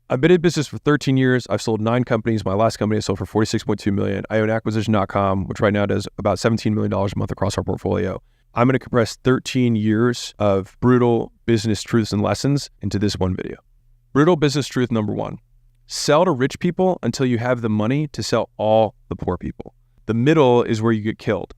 I've been in business for 13 years. I've sold 9 companies. My last company I sold for $46.2 million. I own acquisition.com, which right now does about $17 million a month across our portfolio. I'm going to compress 13 years of brutal business truths and lessons into this one video. Brutal business truth number 1. Sell to rich people until you have the money to sell all the poor people. The middle is where you get killed.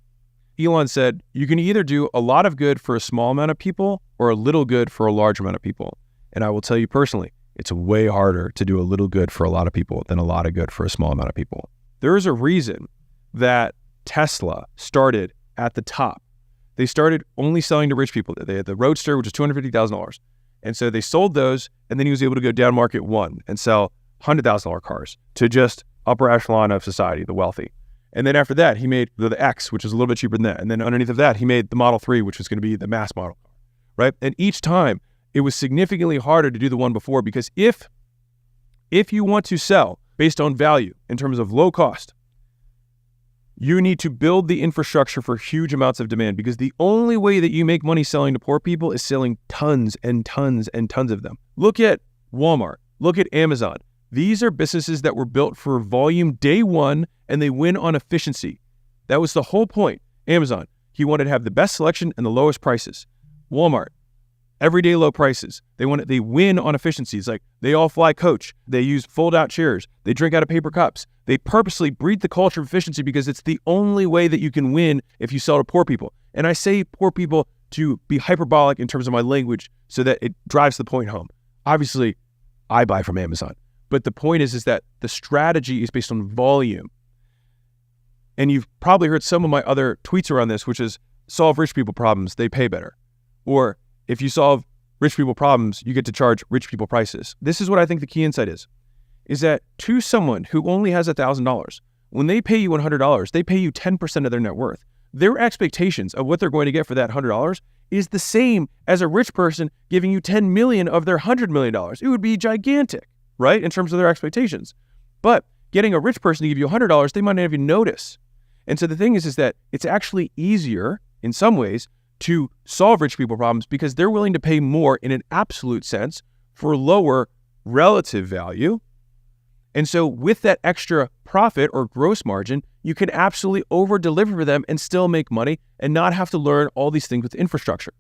Elon said, you can either do a lot of good for a small amount of people or a little good for a large amount of people. And I will tell you personally, it's way harder to do a little good for a lot of people than a lot of good for a small amount of people. There is a reason that Tesla started at the top. They started only selling to rich people. They had the Roadster, which is $250,000. And so they sold those, and then he was able to go down market one and sell $100,000 cars to just upper echelon of society, the wealthy. And then after that, he made the X, which is a little bit cheaper than that. And then underneath of that, he made the Model 3, which was going to be the mass model, right? And each time, it was significantly harder to do the one before, because if you want to sell based on value in terms of low cost, you need to build the infrastructure for huge amounts of demand, because the only way that you make money selling to poor people is selling tons and tons and tons of them. Look at Walmart. Look at Amazon. These are businesses that were built for volume day one, and they win on efficiency. That was the whole point. Amazon, he wanted to have the best selection and the lowest prices. Walmart, everyday low prices. They win on efficiencies. Like, they all fly coach. They use fold-out chairs. They drink out of paper cups. They purposely breed the culture of efficiency because it's the only way that you can win if you sell to poor people. And I say poor people to be hyperbolic in terms of my language so that it drives the point home. Obviously, I buy from Amazon. But the point is that the strategy is based on volume. And you've probably heard some of my other tweets around this, which is solve rich people problems, they pay better. Or if you solve rich people problems, you get to charge rich people prices. This is what I think the key insight is that to someone who only has $1,000, when they pay you $100, they pay you 10% of their net worth. Their expectations of what they're going to get for that $100 is the same as a rich person giving you 10 million of their $100 million. It would be gigantic, right, in terms of their expectations. But getting a rich person to give you $100, they might not even notice. And so the thing is that it's actually easier in some ways to solve rich people problems because they're willing to pay more in an absolute sense for lower relative value. And so with that extra profit or gross margin, you can absolutely over-deliver for them and still make money and not have to learn all these things with infrastructure.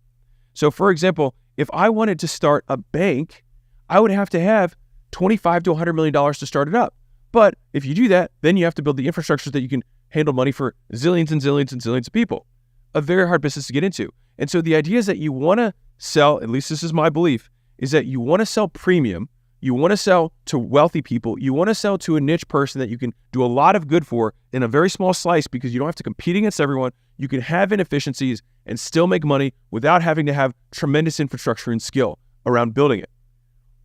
So for example, if I wanted to start a bank, I would have to have $25 to $100 million to start it up. But if you do that, then you have to build the infrastructure that you can handle money for zillions and zillions and zillions of people. A very hard business to get into. And so the idea is that you want to sell, at least this is my belief, is that you want to sell premium, you want to sell to wealthy people, you want to sell to a niche person that you can do a lot of good for in a very small slice because you don't have to compete against everyone. You can have inefficiencies and still make money without having to have tremendous infrastructure and skill around building it.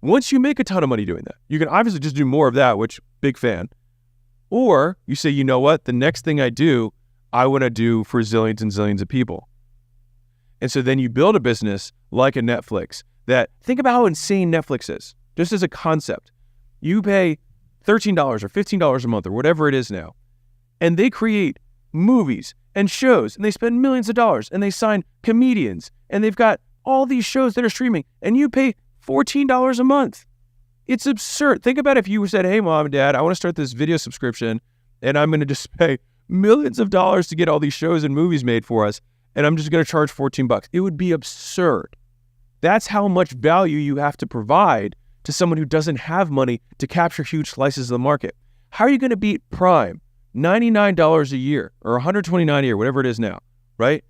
Once you make a ton of money doing that, you can obviously just do more of that, which big fan. Or you say, you know what, the next thing I do, I want to do for zillions and zillions of people. And so then you build a business like a Netflix that, think about how insane Netflix is. Just as a concept, you pay $13 or $15 a month or whatever it is now, and they create movies and shows, and they spend millions of dollars, and they sign comedians, and they've got all these shows that are streaming, and you pay $14 a month. It's absurd. Think about if you said, hey, mom and dad, I want to start this video subscription, and I'm going to just pay millions of dollars to get all these shows and movies made for us, and I'm just going to charge $14. It would be absurd. That's how much value you have to provide to someone who doesn't have money to capture huge slices of the market. How are you going to beat Prime? $99 a year or $129 a year, whatever it is now, right?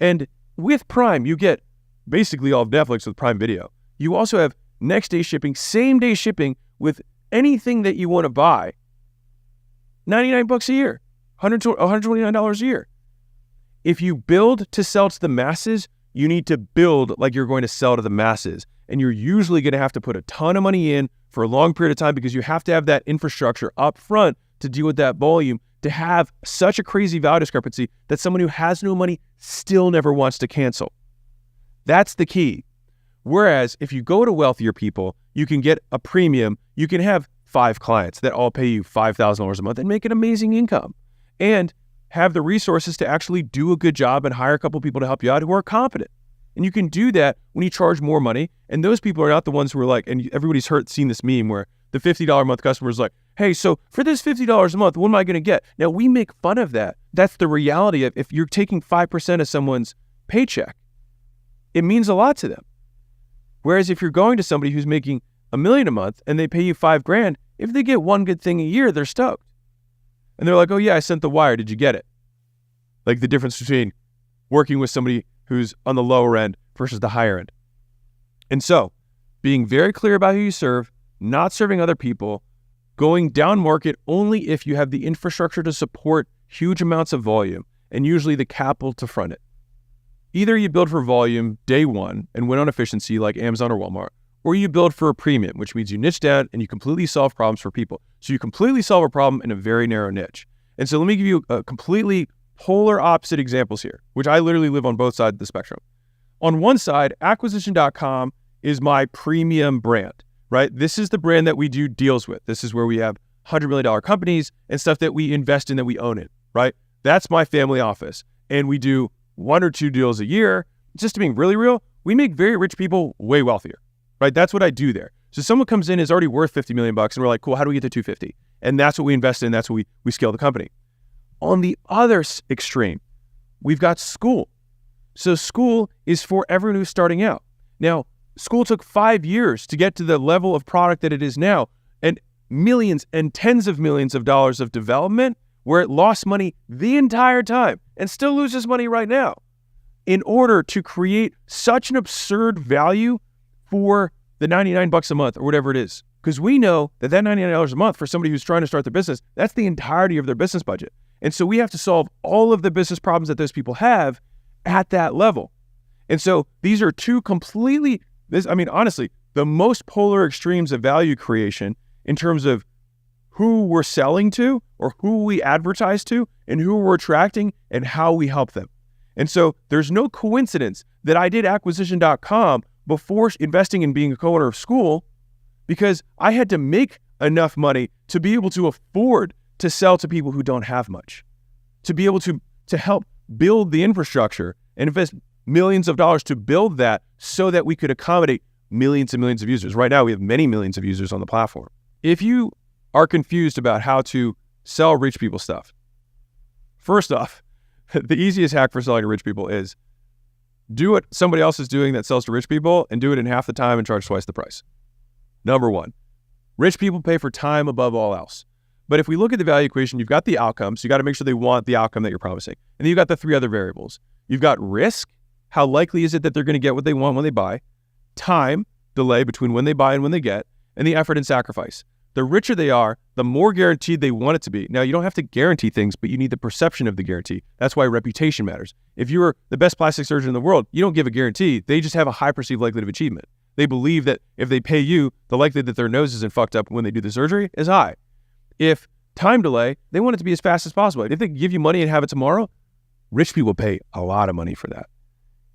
And with Prime, you get basically all of Netflix with Prime Video. You also have next day shipping, same day shipping with anything that you want to buy. $99 a year, $129 a year. If you build to sell to the masses, you need to build like you're going to sell to the masses. And you're usually going to have to put a ton of money in for a long period of time because you have to have that infrastructure up front to deal with that volume, to have such a crazy value discrepancy that someone who has no money still never wants to cancel. That's the key. Whereas if you go to wealthier people, you can get a premium. You can have 5 clients that all pay you $5,000 a month and make an amazing income and have the resources to actually do a good job and hire a couple people to help you out who are competent. And you can do that when you charge more money. And those people are not the ones who are like, and everybody's seen this meme where the $50 a month customer is like, hey, so for this $50 a month, what am I going to get? Now, we make fun of that. That's the reality of if you're taking 5% of someone's paycheck, it means a lot to them. Whereas if you're going to somebody who's making $1 million a month and they pay you $5,000, if they get one good thing a year, they're stoked. And they're like, oh yeah, I sent the wire. Did you get it? Like the difference between working with somebody who's on the lower end versus the higher end. And so being very clear about who you serve, not serving other people, going down market only if you have the infrastructure to support huge amounts of volume and usually the capital to front it. Either you build for volume day one and win on efficiency like Amazon or Walmart, or you build for a premium, which means you niche down and you completely solve problems for people. So you completely solve a problem in a very narrow niche. And so let me give you a completely polar opposite examples here, which I literally live on both sides of the spectrum. On one side, acquisition.com is my premium brand, right? This is the brand that we do deals with. This is where we have $100 million companies and stuff that we invest in, that we own it, right? That's my family office. And we do 1 or 2 deals a year. Just to be really real, we make very rich people way wealthier, right? That's what I do there. So someone comes in is already worth $50 million and we're like, cool, how do we get to 250? And that's what we invest in. That's what we scale the company. On the other extreme, we've got school. So school is for everyone who's starting out. Now, school took 5 years to get to the level of product that it is now, and millions and tens of millions of dollars of development where it lost money the entire time and still loses money right now in order to create such an absurd value for the $99 a month or whatever it is. Because we know that $99 a month for somebody who's trying to start their business, that's the entirety of their business budget. And so we have to solve all of the business problems that those people have at that level. And so these are two completely, honestly, the most polar extremes of value creation in terms of who we're selling to or who we advertise to and who we're attracting and how we help them. And so there's no coincidence that I did acquisition.com before investing in being a co-owner of school, because I had to make enough money to be able to afford to sell to people who don't have much, to be able to help build the infrastructure and invest millions of dollars to build that so that we could accommodate millions and millions of users. Right now, we have many millions of users on the platform. If you are confused about how to sell rich people stuff, first off, the easiest hack for selling to rich people is do what somebody else is doing that sells to rich people and do it in half the time and charge twice the price. Number one, rich people pay for time above all else. But if we look at the value equation, you've got the outcomes. You got to make sure they want the outcome that you're promising. And then you've got the 3 other variables. You've got risk. How likely is it that they're going to get what they want when they buy? Time, delay between when they buy and when they get, and the effort and sacrifice. The richer they are, the more guaranteed they want it to be. Now, you don't have to guarantee things, but you need the perception of the guarantee. That's why reputation matters. If you're the best plastic surgeon in the world, you don't give a guarantee. They just have a high perceived likelihood of achievement. They believe that if they pay you, the likelihood that their nose isn't fucked up when they do the surgery is high. If time delay, they want it to be as fast as possible. If they give you money and have it tomorrow, rich people pay a lot of money for that.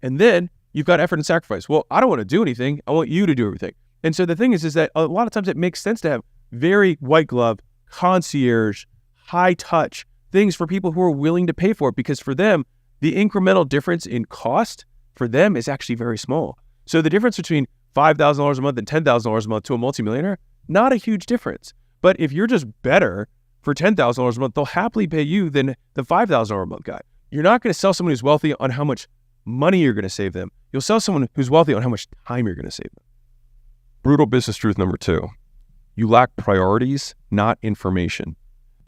And then you've got effort and sacrifice. Well, I don't want to do anything. I want you to do everything. And so the thing is that a lot of times it makes sense to have very white glove, concierge, high touch things for people who are willing to pay for it, because for them, the incremental difference in cost for them is actually very small. So the difference between $5,000 a month and $10,000 a month to a multimillionaire, not a huge difference. But if you're just better for $10,000 a month, they'll happily pay you than the $5,000 a month guy. You're not going to sell someone who's wealthy on how much money you're going to save them. You'll sell someone who's wealthy on how much time you're going to save them. Brutal business truth number 2. You lack priorities, not information.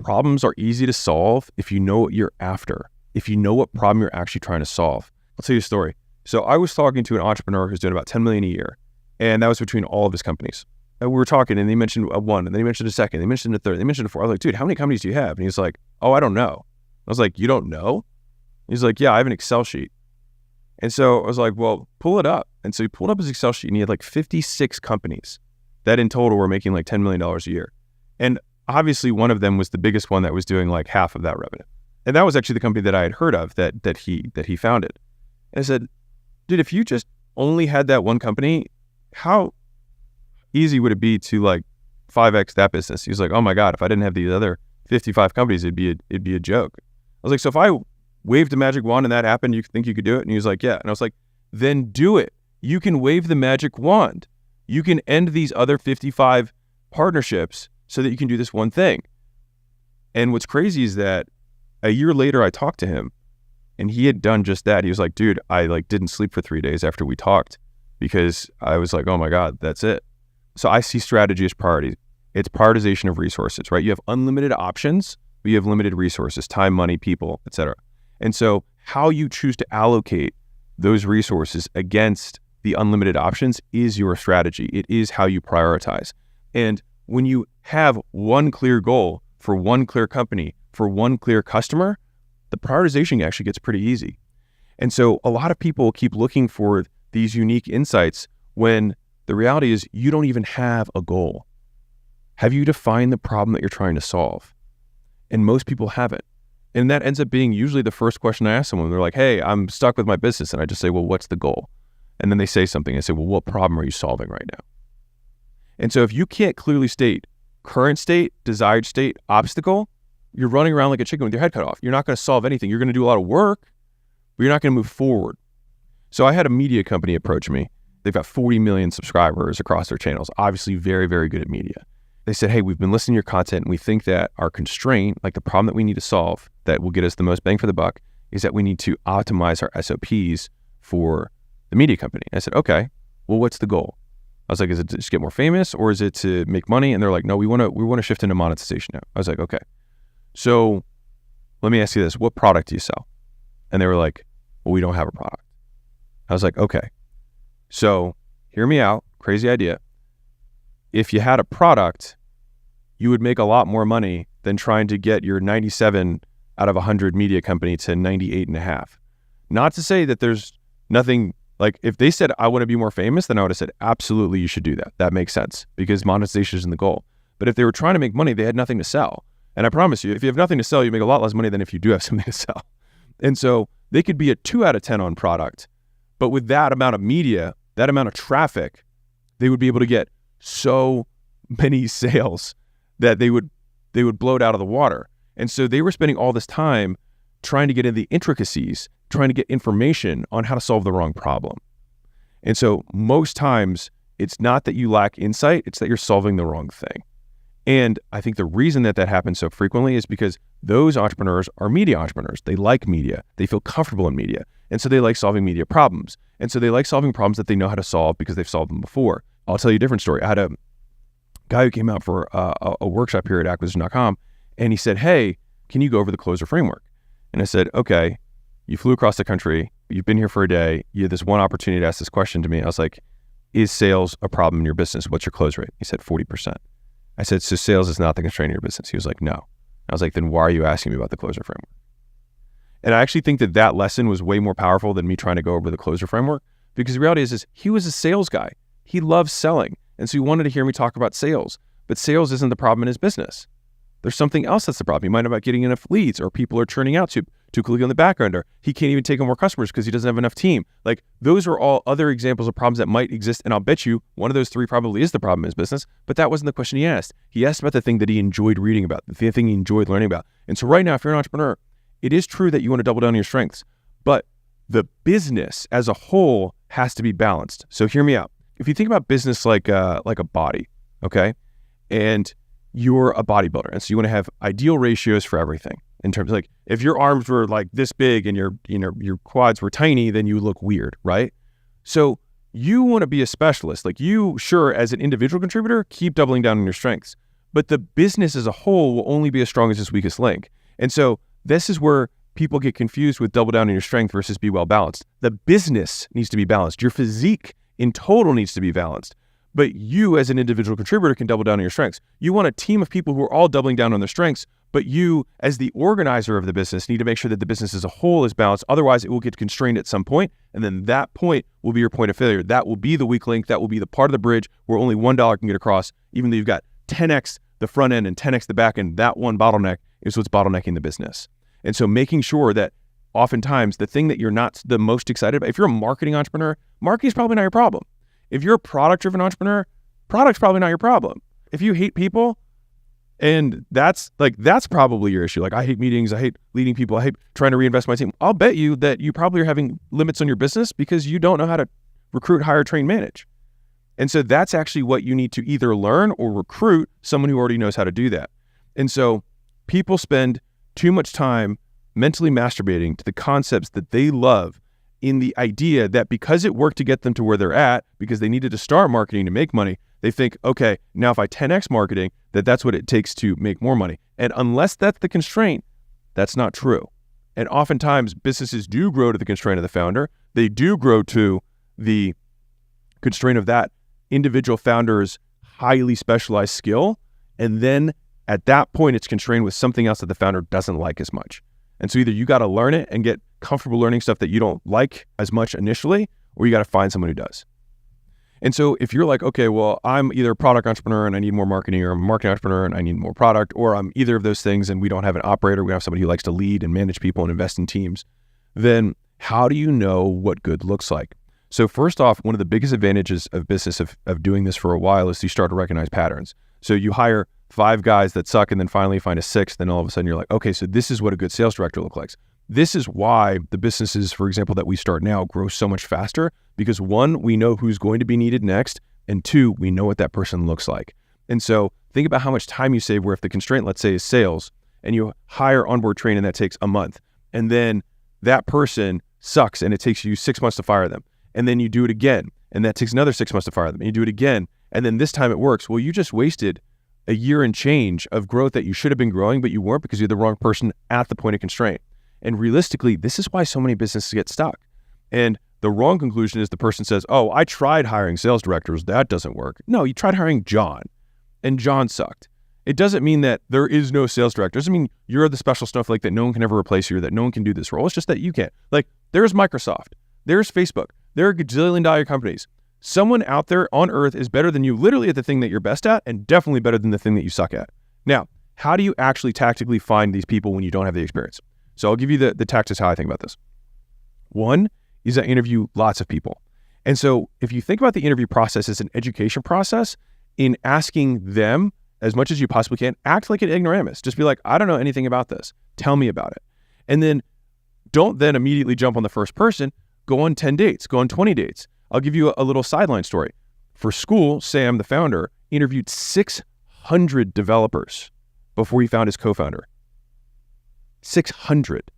Problems are easy to solve if you know what you're after, if you know what problem you're actually trying to solve. I'll tell you a story. So I was talking to an entrepreneur who's doing about 10 million a year, and that was between all of his companies. And we were talking, and they mentioned one, and then he mentioned a second, they mentioned a third, they mentioned a fourth. I was like, dude, how many companies do you have? And he's like, oh, I don't know. I was like, you don't know? He's like, yeah, I have an Excel sheet. And so I was like, well, pull it up. And so he pulled up his Excel sheet, and he had like 56 companies that in total were making like $10 million a year. And obviously one of them was the biggest one that was doing like half of that revenue. And that was actually the company that I had heard of that he founded. And I said, dude, if you just only had that one company, how easy would it be to like 5x that business? He was like, oh my God, if I didn't have these other 55 companies, it'd be a joke. I was like, so if I waved a magic wand and that happened, you think you could do it? And he was like, yeah. And I was like, then do it. You can wave the magic wand. You can end these other 55 partnerships so that you can do this one thing. And what's crazy is that a year later, I talked to him and he had done just that. He was like, dude, I didn't sleep for 3 days after we talked because I was like, oh my God, that's it. So I see strategy as priority. It's prioritization of resources, right? You have unlimited options, but you have limited resources, time, money, people, etc. And so how you choose to allocate those resources against the unlimited options is your strategy. It is how you prioritize. And when you have one clear goal for one clear company, for one clear customer, the prioritization actually gets pretty easy. And so a lot of people keep looking for these unique insights when the reality is you don't even have a goal. Have you defined the problem that you're trying to solve? And most people haven't. And that ends up being usually the first question I ask someone. They're like, hey, I'm stuck with my business. And I just say, well, what's the goal? And then they say something. I say, well, what problem are you solving right now? And so if you can't clearly state current state, desired state, obstacle, you're running around like a chicken with your head cut off. You're not going to solve anything. You're going to do a lot of work, but you're not going to move forward. So I had a media company approach me. They've got 40 million subscribers across their channels, obviously very, very good at media. They said, hey, we've been listening to your content and we think that our constraint, like the problem that we need to solve that will get us the most bang for the buck, is that we need to optimize our SOPs for the media company. I said, okay, well, what's the goal? I was like, is it to just get more famous or is it to make money? And they're like, no, we want to shift into monetization now. I was like, okay. So let me ask you this, what product do you sell? And they were like, well, we don't have a product. I was like, okay. So hear me out, crazy idea. If you had a product, you would make a lot more money than trying to get your 97 out of 100 media company to 98.5. Not to say that there's nothing, like if they said, I want to be more famous, then I would have said, absolutely, you should do that. That makes sense because monetization isn't the goal. But if they were trying to make money, they had nothing to sell. And I promise you, if you have nothing to sell, you make a lot less money than if you do have something to sell. And so they could be a 2 out of 10 on product, but with that amount of media, that amount of traffic, they would be able to get so many sales that they would blow it out of the water. And so they were spending all this time trying to get into the intricacies, trying to get information on how to solve the wrong problem. And so most times it's not that you lack insight, it's that you're solving the wrong thing. And I think the reason that happens so frequently is because those entrepreneurs are media entrepreneurs. They like media. They feel comfortable in media. And so they like solving media problems. And so they like solving problems that they know how to solve because they've solved them before. I'll tell you a different story. I had a guy who came out for a workshop here at acquisition.com, and he said, hey, can you go over the closer framework? And I said, okay, you flew across the country. You've been here for a day. You had this one opportunity to ask this question to me. I was like, is sales a problem in your business? What's your close rate? He said 40%. I said, so sales is not the constraint of your business. He was like, no. I was like, then why are you asking me about the closer framework? And I actually think that lesson was way more powerful than me trying to go over the closer framework, because the reality is he was a sales guy. He loves selling. And so he wanted to hear me talk about sales, but sales isn't the problem in his business. There's something else that's the problem. He might not be getting enough leads, or people are churning out too quickly on the back end, or he can't even take on more customers because he doesn't have enough team. Like, those are all other examples of problems that might exist. And I'll bet you one of those 3 probably is the problem in his business, but that wasn't the question he asked. He asked about the thing that he enjoyed reading about, the thing he enjoyed learning about. And so right now, if you're an entrepreneur, it is true that you want to double down on your strengths, but the business as a whole has to be balanced. So hear me out. If you think about business like a body, okay, and you're a bodybuilder, and so you want to have ideal ratios for everything. In terms of, like, if your arms were like this big and your quads were tiny, then you look weird, right? So you want to be a specialist. Like, you, sure, as an individual contributor, keep doubling down on your strengths, but the business as a whole will only be as strong as its weakest link. And so this is where people get confused with double down on your strength versus be well balanced. The business needs to be balanced. Your physique in total needs to be balanced. But you as an individual contributor can double down on your strengths. You want a team of people who are all doubling down on their strengths, but you as the organizer of the business need to make sure that the business as a whole is balanced. Otherwise, it will get constrained at some point, and then that point will be your point of failure. That will be the weak link. That will be the part of the bridge where only $1 can get across, even though you've got 10x the front end and 10x the back end. That one bottleneck is what's bottlenecking the business. And so making sure that oftentimes the thing that you're not the most excited about, if you're a marketing entrepreneur, marketing is probably not your problem. If you're a product-driven entrepreneur, product's probably not your problem. If you hate people, and that's probably your issue. Like, I hate meetings, I hate leading people, I hate trying to reinvest my team. I'll bet you that you probably are having limits on your business because you don't know how to recruit, hire, train, manage. And so that's actually what you need to either learn or recruit someone who already knows how to do that. And so people spend too much time mentally masturbating to the concepts that they love, in the idea that because it worked to get them to where they're at, because they needed to start marketing to make money, they think, okay, now if I 10x marketing, that's what it takes to make more money. And unless that's the constraint, that's not true. And oftentimes businesses do grow to the constraint of the founder. They do grow to the constraint of that individual founder's highly specialized skill. And then at that point, it's constrained with something else that the founder doesn't like as much. And so either you got to learn it and get comfortable learning stuff that you don't like as much initially, or you got to find someone who does. And so if you're like, okay, well, I'm either a product entrepreneur and I need more marketing, or I'm a marketing entrepreneur and I need more product, or I'm either of those things and we don't have an operator, we have somebody who likes to lead and manage people and invest in teams, then how do you know what good looks like? So first off, one of the biggest advantages of business of doing this for a while is you start to recognize patterns. So you hire 5 guys that suck and then finally find a 6th, then all of a sudden you're like, okay, so this is what a good sales director looks like. This is why the businesses, for example, that we start now grow so much faster, because 1, we know who's going to be needed next, and 2, we know what that person looks like. And so think about how much time you save, where if the constraint, let's say, is sales, and you hire onboard train and that takes a month, and then that person sucks and it takes you 6 months to fire them, and then you do it again, and that takes another 6 months to fire them, and you do it again, and then this time it works. Well, you just wasted a year and change of growth that you should have been growing, but you weren't because you're the wrong person at the point of constraint. And realistically, this is why so many businesses get stuck. And the wrong conclusion is the person says, oh, I tried hiring sales directors. That doesn't work. No, you tried hiring John, and John sucked. It doesn't mean that there is no sales director. It doesn't mean you're the special snowflake that no one can ever replace you, or that no one can do this role. It's just that you can't. Like, there's Microsoft, there's Facebook, there are gajillion-dollar companies. Someone out there on earth is better than you literally at the thing that you're best at, and definitely better than the thing that you suck at. Now, how do you actually tactically find these people when you don't have the experience? So I'll give you the tactics how I think about this. 1 is I interview lots of people. And so if you think about the interview process as an education process, in asking them as much as you possibly can, act like an ignoramus. Just be like, I don't know anything about this. Tell me about it. And then don't then immediately jump on the first person. Go on 10 dates, go on 20 dates. I'll give you a little sideline story. For school, Sam, the founder, interviewed 600 developers before he found his co-founder. 600.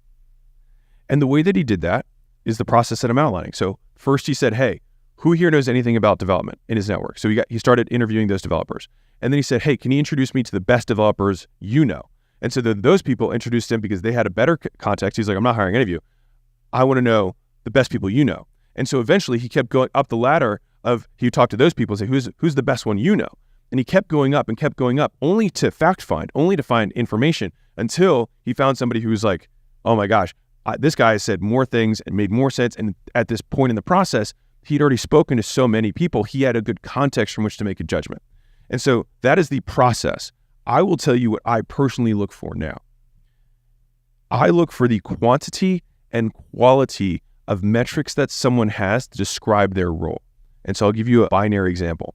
And the way that he did that is the process that I'm outlining. So first he said, hey, who here knows anything about development in his network? So he started interviewing those developers. And then he said, hey, can you introduce me to the best developers you know? And so those people introduced him because they had a better context. He's like, I'm not hiring any of you. I want to know the best people you know. And so eventually he kept going up the ladder of, he talked to those people and say, who's the best one you know? And he kept going up and kept going up, only to fact find, only to find information, until he found somebody who was like, oh my gosh, this guy has said more things and made more sense. And at this point in the process, he'd already spoken to so many people, he had a good context from which to make a judgment. And so that is the process. I will tell you what I personally look for now. I look for the quantity and quality of metrics that someone has to describe their role. And so I'll give you a binary example.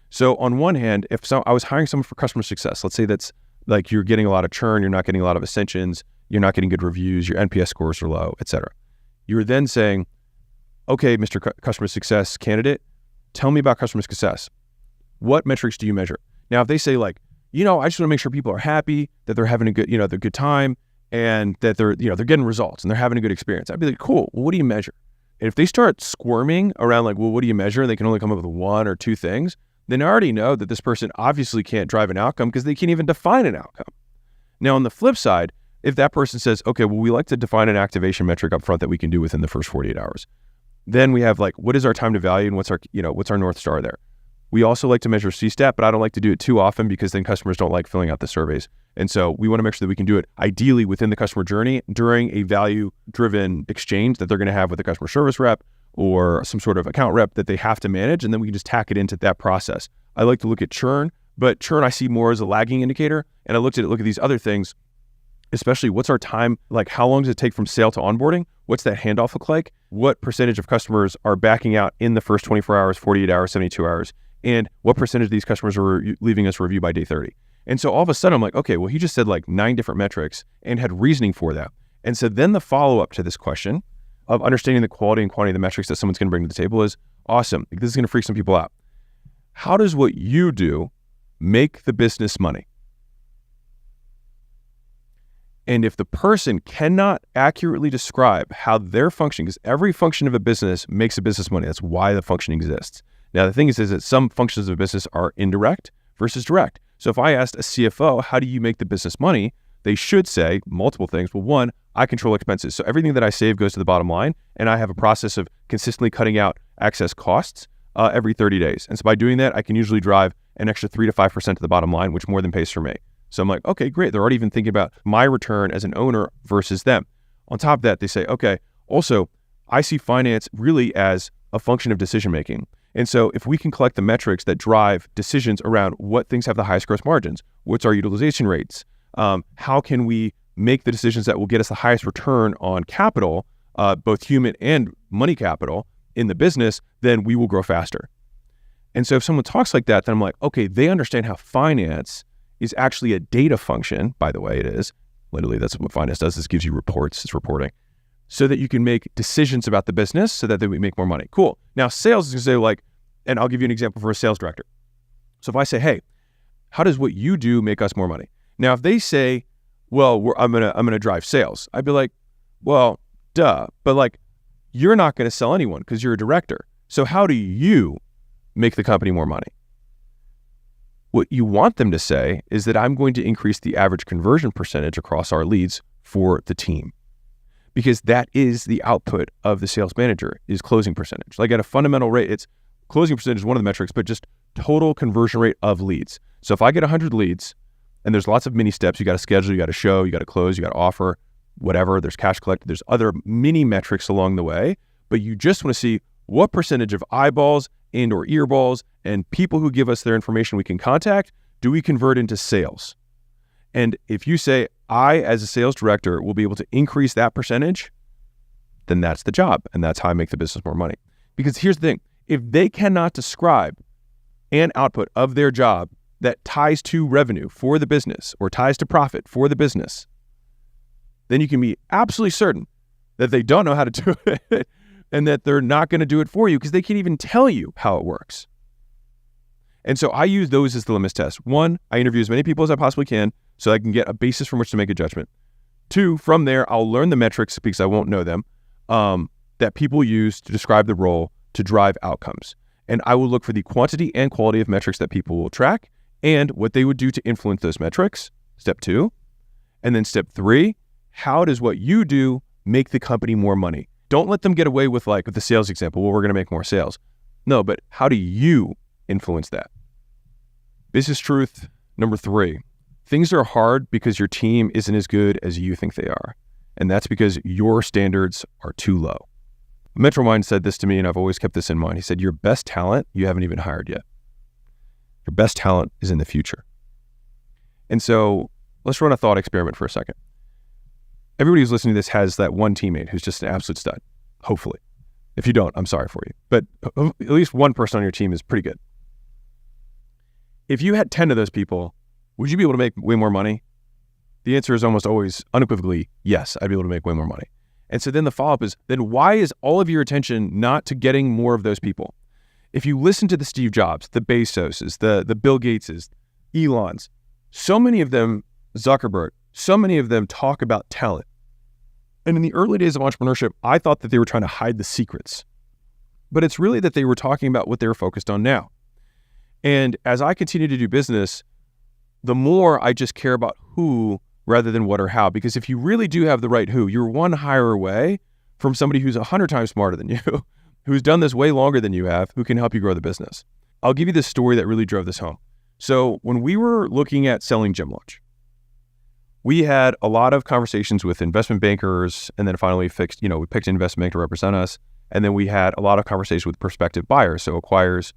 So on one hand, if I was hiring someone for customer success, let's say that's like you're getting a lot of churn, you're not getting a lot of ascensions, you're not getting good reviews, your NPS scores are low, et cetera. You're then saying, okay, Mr. Customer Success candidate, tell me about customer success. What metrics do you measure? Now, if they say like, I just want to make sure people are happy, that they're having a good, they're good time, and that they're getting results and they're having a good experience, I'd be like, cool, well, what do you measure? And if they start squirming around like, well, what do you measure? And they can only come up with 1 or 2 things, then I already know that this person obviously can't drive an outcome because they can't even define an outcome. Now, on the flip side, if that person says, okay, well, we like to define an activation metric up front that we can do within the first 48 hours. Then we have like, what is our time to value and what's our North Star there? We also like to measure CSAT, but I don't like to do it too often because then customers don't like filling out the surveys. And so we want to make sure that we can do it ideally within the customer journey during a value-driven exchange that they're going to have with a customer service rep or some sort of account rep that they have to manage. And then we can just tack it into that process. I like to look at churn, but churn I see more as a lagging indicator. And I look at these other things, especially what's our time, like how long does it take from sale to onboarding? What's that handoff look like? What percentage of customers are backing out in the first 24 hours, 48 hours, 72 hours? And what percentage of these customers are leaving us a review by day 30? And so all of a sudden I'm like, okay, well, he just said like 9 different metrics and had reasoning for that. And so then the follow-up to this question of understanding the quality and quantity of the metrics that someone's going to bring to the table is awesome. This is going to freak some people out. how does what you do make the business money? And if the person cannot accurately describe how they're functioning, because every function of a business makes a business money. That's why the function exists. Now, the thing is that some functions of a business are indirect versus direct. So if I asked a CFO, how do you make the business money? They should say multiple things. Well, one, I control expenses. So everything that I save goes to the bottom line, and I have a process of consistently cutting out excess costs every 30 days. And so by doing that, I can usually drive an extra 3 to 5% to the bottom line, which more than pays for me. So I'm like, okay, great. They're already even thinking about my return as an owner versus them. On top of that, they say, okay, also, I see finance really as a function of decision-making. And so if we can collect the metrics that drive decisions around what things have the highest gross margins, what's our utilization rates, how can we make the decisions that will get us the highest return on capital, both human and money capital in the business, then we will grow faster. And so if someone talks like that, then I'm like, okay, they understand how finance is actually a data function. By the way, it is. Literally, that's what finance does. This gives you reports, it's reporting, so that you can make decisions about the business so that we make more money. Cool. Now, sales is going to say like, and I'll give you an example for a sales director. So if I say, hey, how does what you do make us more money? Now, if they say, well, I'm gonna drive sales, I'd be like, well, duh. But like, you're not going to sell anyone because you're a director. So how do you make the company more money? What you want them to say is that I'm going to increase the average conversion percentage across our leads for the team, because that is the output of the sales manager is closing percentage. Like at a fundamental rate, it's closing percentage is one of the metrics, but just total conversion rate of leads. So if I get 100 leads and there's lots of mini steps, you got to schedule, you got to show, you got to close, you got to offer, whatever, there's cash collected, there's other mini metrics along the way, but you just want to see what percentage of eyeballs and or earballs and people who give us their information we can contact, do we convert into sales? And if you say, I, as a sales director, will be able to increase that percentage, then that's the job. And that's how I make the business more money. Because here's the thing, if they cannot describe an output of their job that ties to revenue for the business or ties to profit for the business, then you can be absolutely certain that they don't know how to do it and that they're not going to do it for you because they can't even tell you how it works. And so I use those as the litmus test. One, I interview as many people as I possibly can so I can get a basis from which to make a judgment. Two, from there, I'll learn the metrics because I won't know them, that people use to describe the role to drive outcomes. And I will look for the quantity and quality of metrics that people will track and what they would do to influence those metrics, step 2. And then step 3, how does what you do make the company more money? Don't let them get away with like with the sales example, well, we're going to make more sales. No, but how do you influence that? Business truth number 3, things are hard because your team isn't as good as you think they are. And that's because your standards are too low. A mentor of mine said this to me, and I've always kept this in mind. He said, your best talent, you haven't even hired yet. Your best talent is in the future. And so let's run a thought experiment for a second. Everybody who's listening to this has that one teammate who's just an absolute stud, hopefully. If you don't, I'm sorry for you. But at least one person on your team is pretty good. If you had 10 of those people, would you be able to make way more money? The answer is almost always unequivocally, yes, I'd be able to make way more money. And so then the follow-up is, then why is all of your attention not to getting more of those people? If you listen to the Steve Jobs, the Bezoses, the Bill Gateses, Elons, so many of them, Zuckerberg, so many of them talk about talent. And in the early days of entrepreneurship, I thought that they were trying to hide the secrets. But it's really that they were talking about what they were focused on now. And as I continue to do business, the more I just care about who rather than what or how. Because if you really do have the right who, you're one hire away from somebody who's 100 times smarter than you, who's done this way longer than you have, who can help you grow the business. I'll give you this story that really drove this home. So when we were looking at selling Gym Launch, we had a lot of conversations with investment bankers, and then finally we picked an investment bank to represent us. And then we had a lot of conversations with prospective buyers. So acquirers,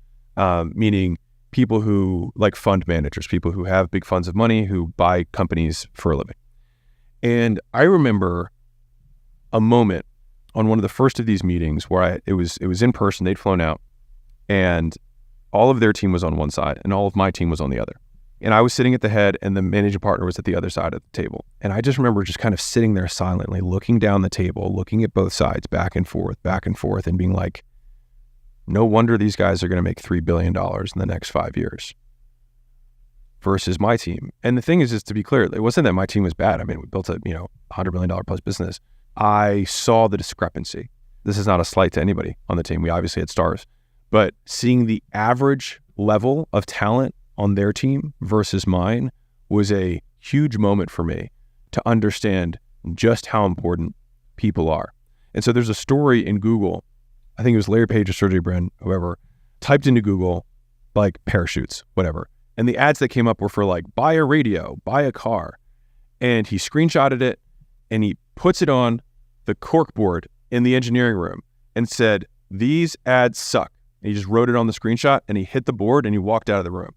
meaning people who like fund managers, people who have big funds of money who buy companies for a living. And I remember a moment on one of the first of these meetings where it was in person, they'd flown out, and all of their team was on one side and all of my team was on the other. And I was sitting at the head and the managing partner was at the other side of the table. And I just remember just kind of sitting there silently, looking down the table, looking at both sides, back and forth, and being like, No wonder these guys are going to make $3 billion in the next 5 years versus my team. And the thing is, to be clear, it wasn't that my team was bad. I mean, we built a, $100 million plus business. I saw the discrepancy. This is not a slight to anybody on the team. We obviously had stars, but seeing the average level of talent on their team versus mine was a huge moment for me to understand just how important people are. And so there's a story in Google, I think it was Larry Page or Sergey Brin, whoever, typed into Google, like parachutes, whatever. And the ads that came up were for like, buy a radio, buy a car. And he screenshotted it and he puts it on the corkboard in the engineering room and said, these ads suck. And he just wrote it on the screenshot and he hit the board and he walked out of the room.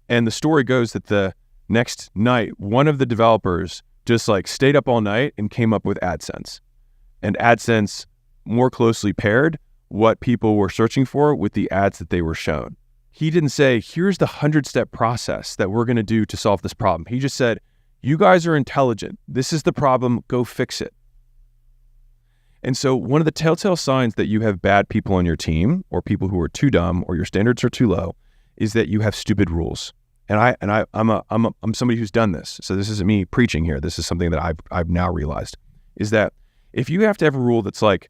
And the story goes that the next night, one of the developers just like stayed up all night and came up with AdSense. And AdSense more closely paired what people were searching for with the ads that they were shown. He didn't say, here's the 100-step process that we're going to do to solve this problem. He just said, you guys are intelligent. This is the problem. Go fix it. And so one of the telltale signs that you have bad people on your team or people who are too dumb or your standards are too low is that you have stupid rules. And I'm somebody who's done this. So this isn't me preaching here. This is something that I've now realized is that if you have to have a rule that's like,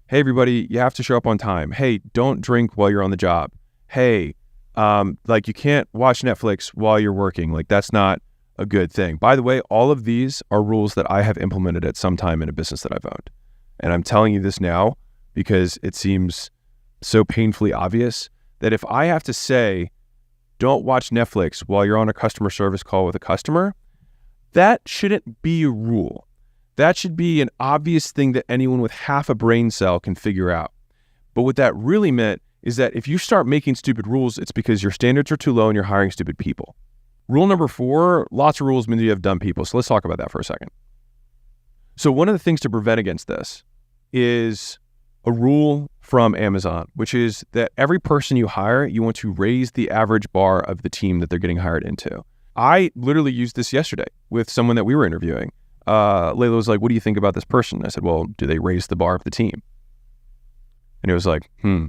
hey, everybody, you have to show up on time. Hey, don't drink while you're on the job. Hey, like you can't watch Netflix while you're working. Like that's not a good thing. By the way, all of these are rules that I have implemented at some time in a business that I've owned. And I'm telling you this now because it seems so painfully obvious that if I have to say, don't watch Netflix while you're on a customer service call with a customer, that shouldn't be a rule. That should be an obvious thing that anyone with half a brain cell can figure out. But what that really meant is that if you start making stupid rules, it's because your standards are too low and you're hiring stupid people. Rule number 4, lots of rules mean you have dumb people. So let's talk about that for a second. So one of the things to prevent against this is a rule from Amazon, which is that every person you hire, you want to raise the average bar of the team that they're getting hired into. I literally used this yesterday with someone that we were interviewing. Layla was like, what do you think about this person? I said, well, do they raise the bar of the team? And he was like, I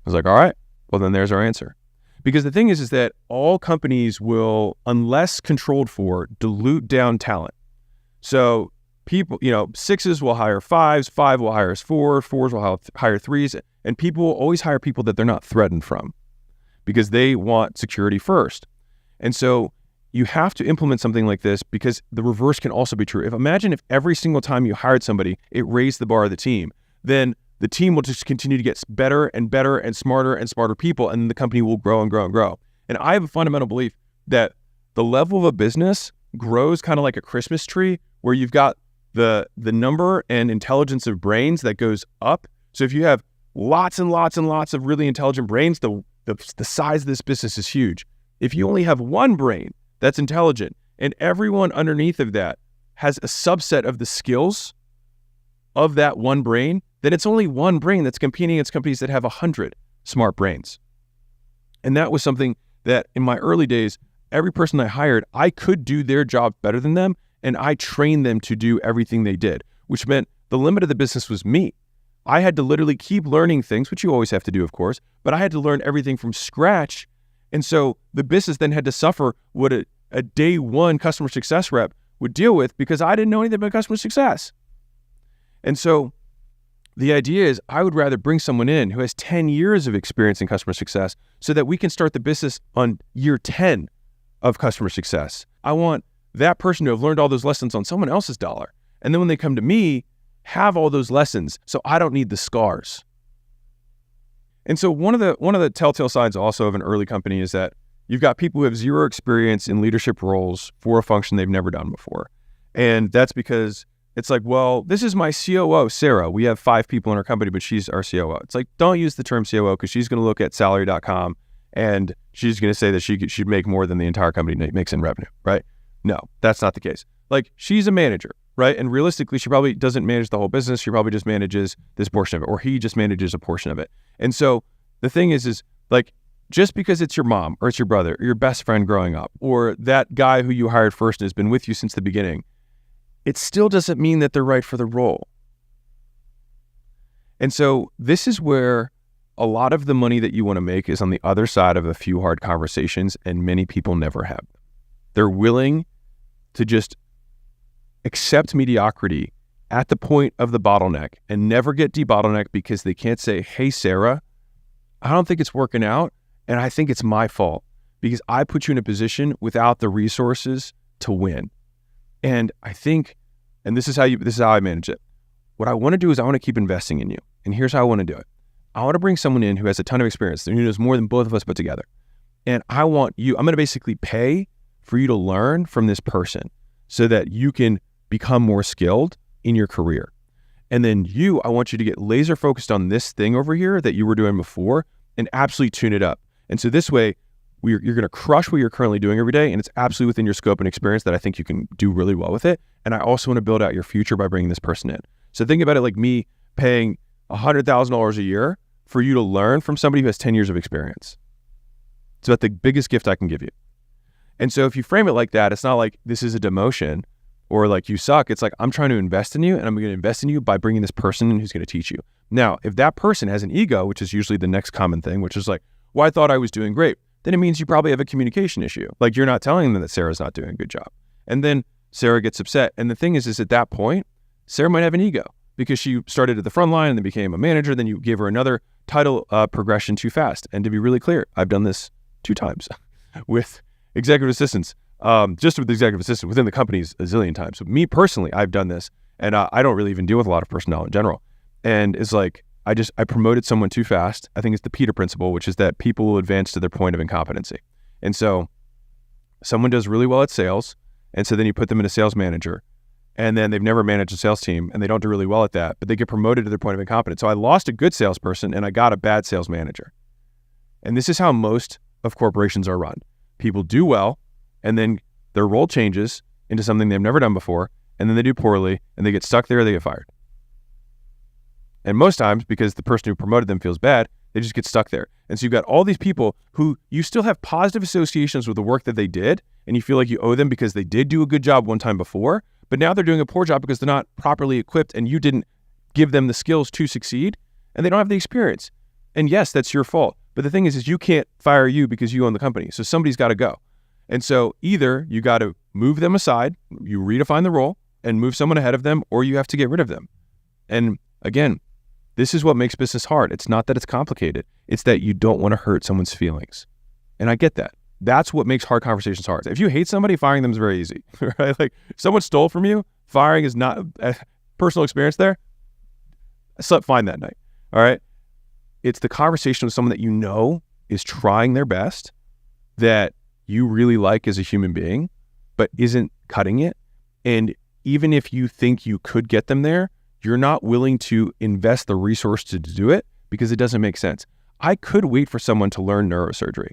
was like, all right, well then there's our answer. Because the thing is that all companies will, unless controlled for, dilute down talent. So people, 6s will hire 5s, 5 will hire 4s, 4s will hire 3s, and people will always hire people that they're not threatened from because they want security first. And so you have to implement something like this because the reverse can also be true. Imagine if every single time you hired somebody, it raised the bar of the team, then the team will just continue to get better and better and smarter people, and the company will grow and grow and grow. And I have a fundamental belief that the level of a business grows kind of like a Christmas tree where you've got the number and intelligence of brains that goes up. So if you have lots and lots and lots of really intelligent brains, the size of this business is huge. If you only have one brain that's intelligent and everyone underneath of that has a subset of the skills of that one brain, then it's only one brain that's competing against companies that have 100 smart brains. And that was something that in my early days, every person I hired, I could do their job better than them, and I trained them to do everything they did, which meant the limit of the business was me. I had to literally keep learning things, which you always have to do, of course, but I had to learn everything from scratch. And so the business then had to suffer what a day one customer success rep would deal with because I didn't know anything about customer success. And so the idea is I would rather bring someone in who has 10 years of experience in customer success so that we can start the business on year 10 of customer success. I want that person to have learned all those lessons on someone else's dollar. And then when they come to me, have all those lessons so I don't need the scars. And so one of the telltale signs also of an early company is that you've got people who have zero experience in leadership roles for a function they've never done before. And that's because it's like, well, this is my COO, Sarah. We have 5 people in our company, but she's our COO. It's like, don't use the term COO because she's going to look at salary.com and she's going to say that she should make more than the entire company makes in revenue, right? No, that's not the case. Like, she's a manager, right? And realistically, she probably doesn't manage the whole business. She probably just manages this portion of it, or he just manages a portion of it. And so the thing is like, just because it's your mom or it's your brother or your best friend growing up, or that guy who you hired first and has been with you since the beginning, it still doesn't mean that they're right for the role. And so this is where a lot of the money that you want to make is on the other side of a few hard conversations, and many people never have them. They're willing to just accept mediocrity at the point of the bottleneck and never get debottlenecked because they can't say, hey, Sarah, I don't think it's working out, and I think it's my fault because I put you in a position without the resources to win. And I think, and this is how I manage it. What I want to do is I want to keep investing in you. And here's how I want to do it. I want to bring someone in who has a ton of experience, who knows more than both of us put together. And I'm going to basically pay for you to learn from this person so that you can become more skilled in your career. And then I want you to get laser focused on this thing over here that you were doing before and absolutely tune it up. And so this way, you're going to crush what you're currently doing every day, and it's absolutely within your scope and experience that I think you can do really well with it. And I also want to build out your future by bringing this person in. So think about it like me paying $100,000 a year for you to learn from somebody who has 10 years of experience. It's about the biggest gift I can give you. And so if you frame it like that, it's not like this is a demotion or like you suck. It's like I'm trying to invest in you, and I'm going to invest in you by bringing this person in who's going to teach you. Now, if that person has an ego, which is usually the next common thing, which is like, well, I thought I was doing great, then it means you probably have a communication issue. Like you're not telling them that Sarah's not doing a good job. And then Sarah gets upset. And the thing is at that point, Sarah might have an ego because she started at the front line and then became a manager. Then you gave her another title progression too fast. And to be really clear, I've done this 2 times with executive assistants, just with the executive assistant within the companies a zillion times. So me personally, I've done this, and I don't really even deal with a lot of personnel in general. And it's like, I promoted someone too fast. I think it's the Peter principle, which is that people will advance to their point of incompetency. And so someone does really well at sales, and so then you put them in a sales manager, and then they've never managed a sales team, and they don't do really well at that, but they get promoted to their point of incompetence. So I lost a good salesperson, and I got a bad sales manager. And this is how most of corporations are run. People do well, and then their role changes into something they've never done before, and then they do poorly, and they get stuck there, or they get fired. And most times, because the person who promoted them feels bad, they just get stuck there. And so you've got all these people who you still have positive associations with the work that they did, and you feel like you owe them because they did do a good job one time before, but now they're doing a poor job because they're not properly equipped and you didn't give them the skills to succeed, and they don't have the experience. And yes, that's your fault. But the thing is you can't fire you because you own the company. So somebody's got to go. And so either you got to move them aside, you redefine the role and move someone ahead of them, or you have to get rid of them. And again, this is what makes business hard. It's not that it's complicated. It's that you don't want to hurt someone's feelings. And I get that. That's what makes hard conversations hard. If you hate somebody, firing them is very easy, right? Like if someone stole from you, firing is not personal experience there. I slept fine that night. All right. It's the conversation with someone that you know is trying their best, that you really like as a human being, but isn't cutting it. And even if you think you could get them there, you're not willing to invest the resource to do it because it doesn't make sense. I could wait for someone to learn neurosurgery,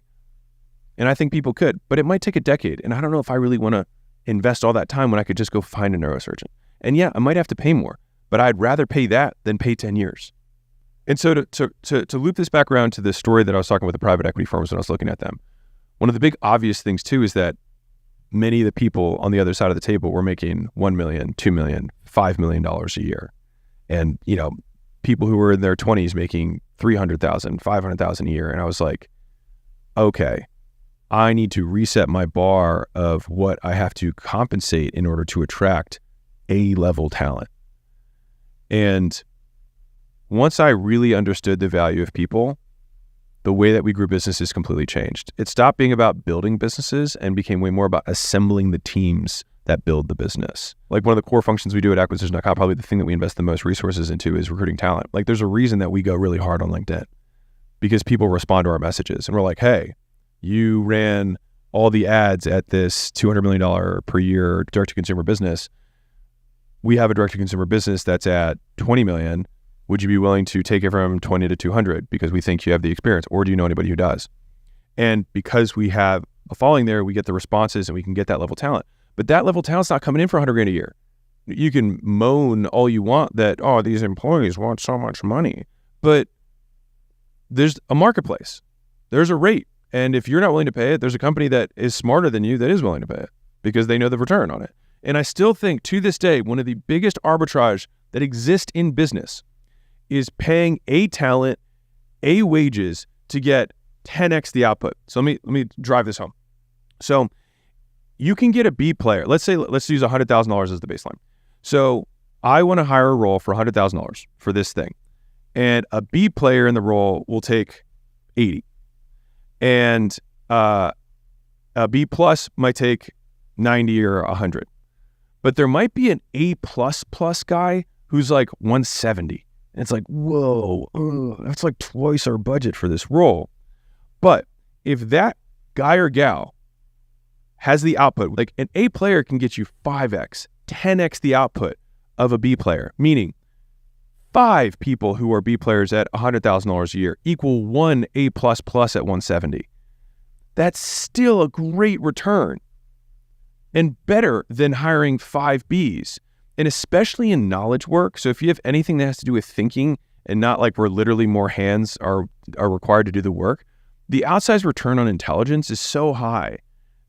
and I think people could, but it might take a decade. And I don't know if I really want to invest all that time when I could just go find a neurosurgeon. And yeah, I might have to pay more, but I'd rather pay that than pay 10 years. And so to loop this back around to the story that I was talking with the private equity firms when I was looking at them, one of the big obvious things too is that many of the people on the other side of the table were making $1 million, $2 million, $5 million a year. And, you know, people who were in their 20s making $300,000, $500,000 a year. And I was like, okay, I need to reset my bar of what I have to compensate in order to attract A-level talent. And once I really understood the value of people, the way that we grew businesses completely changed. It stopped being about building businesses and became way more about assembling the teams that build the business. Like one of the core functions we do at acquisition.com, probably the thing that we invest the most resources into is recruiting talent. Like there's a reason that we go really hard on LinkedIn because people respond to our messages and we're like, hey, you ran all the ads at this $200 million per year direct-to-consumer business. We have a direct-to-consumer business that's at 20 million. Would you be willing to take it from 20 to 200 because we think you have the experience, or do you know anybody who does? And because we have a following there, we get the responses and we can get that level talent. But that level talent's not coming in for $100,000 a year. You can moan all you want that, oh, these employees want so much money, but there's a marketplace. There's a rate. And if you're not willing to pay it, there's a company that is smarter than you that is willing to pay it because they know the return on it. And I still think to this day, one of the biggest arbitrage that exists in business is paying a talent A wages to get 10x the output. So let me drive this home. So you can get a B player. Let's use $100,000 as the baseline. So I want to hire a role for $100,000 for this thing. And a B player in the role will take 80. And a B plus might take 90 or 100. But there might be an A plus guy who's like 170. And it's like, whoa, that's like twice our budget for this role. But if that guy or gal has the output, like an A player can get you 5x, 10x the output of a B player, meaning 5 people who are B players at $100,000 a year equal 1 A plus at 170. That's still a great return and better than hiring 5 Bs. And especially in knowledge work. So if you have anything that has to do with thinking and not like where literally more hands are required to do the work, the outsized return on intelligence is so high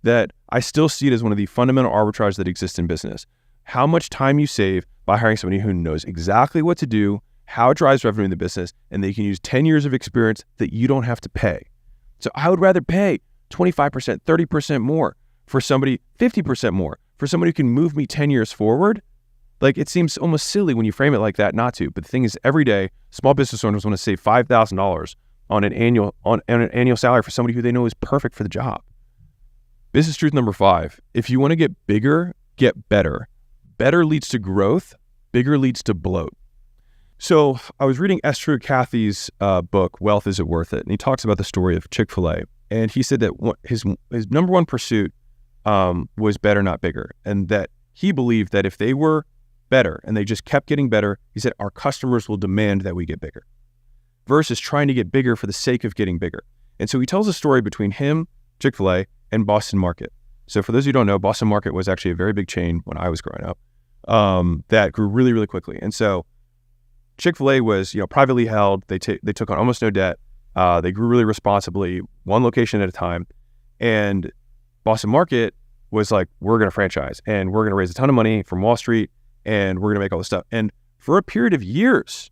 that I still see it as one of the fundamental arbitrages that exist in business. How much time you save by hiring somebody who knows exactly what to do, how it drives revenue in the business, and they can use 10 years of experience that you don't have to pay. So I would rather pay 25%, 30% more for somebody, 50% more for somebody who can move me 10 years forward. Like, it seems almost silly when you frame it like that not to. But the thing is, every day, small business owners want to save $5,000 on an annual salary for somebody who they know is perfect for the job. Business truth number 5, if you want to get bigger, get better. Better leads to growth. Bigger leads to bloat. So I was reading Esther Cathy's book, Wealth, Is It Worth It? And he talks about the story of Chick-fil-A. And he said that his number one pursuit was better, not bigger. And that he believed that if they were better and they just kept getting better, he said, our customers will demand that we get bigger versus trying to get bigger for the sake of getting bigger. And so he tells a story between him, Chick-fil-A, and Boston Market. So for those who don't know, Boston Market was actually a very big chain when I was growing up that grew really, really quickly. And so Chick-fil-A was, privately held. They took on almost no debt. They grew really responsibly, one location at a time. And Boston Market was like, we're going to franchise and we're going to raise a ton of money from Wall Street and we're going to make all this stuff. And for a period of years,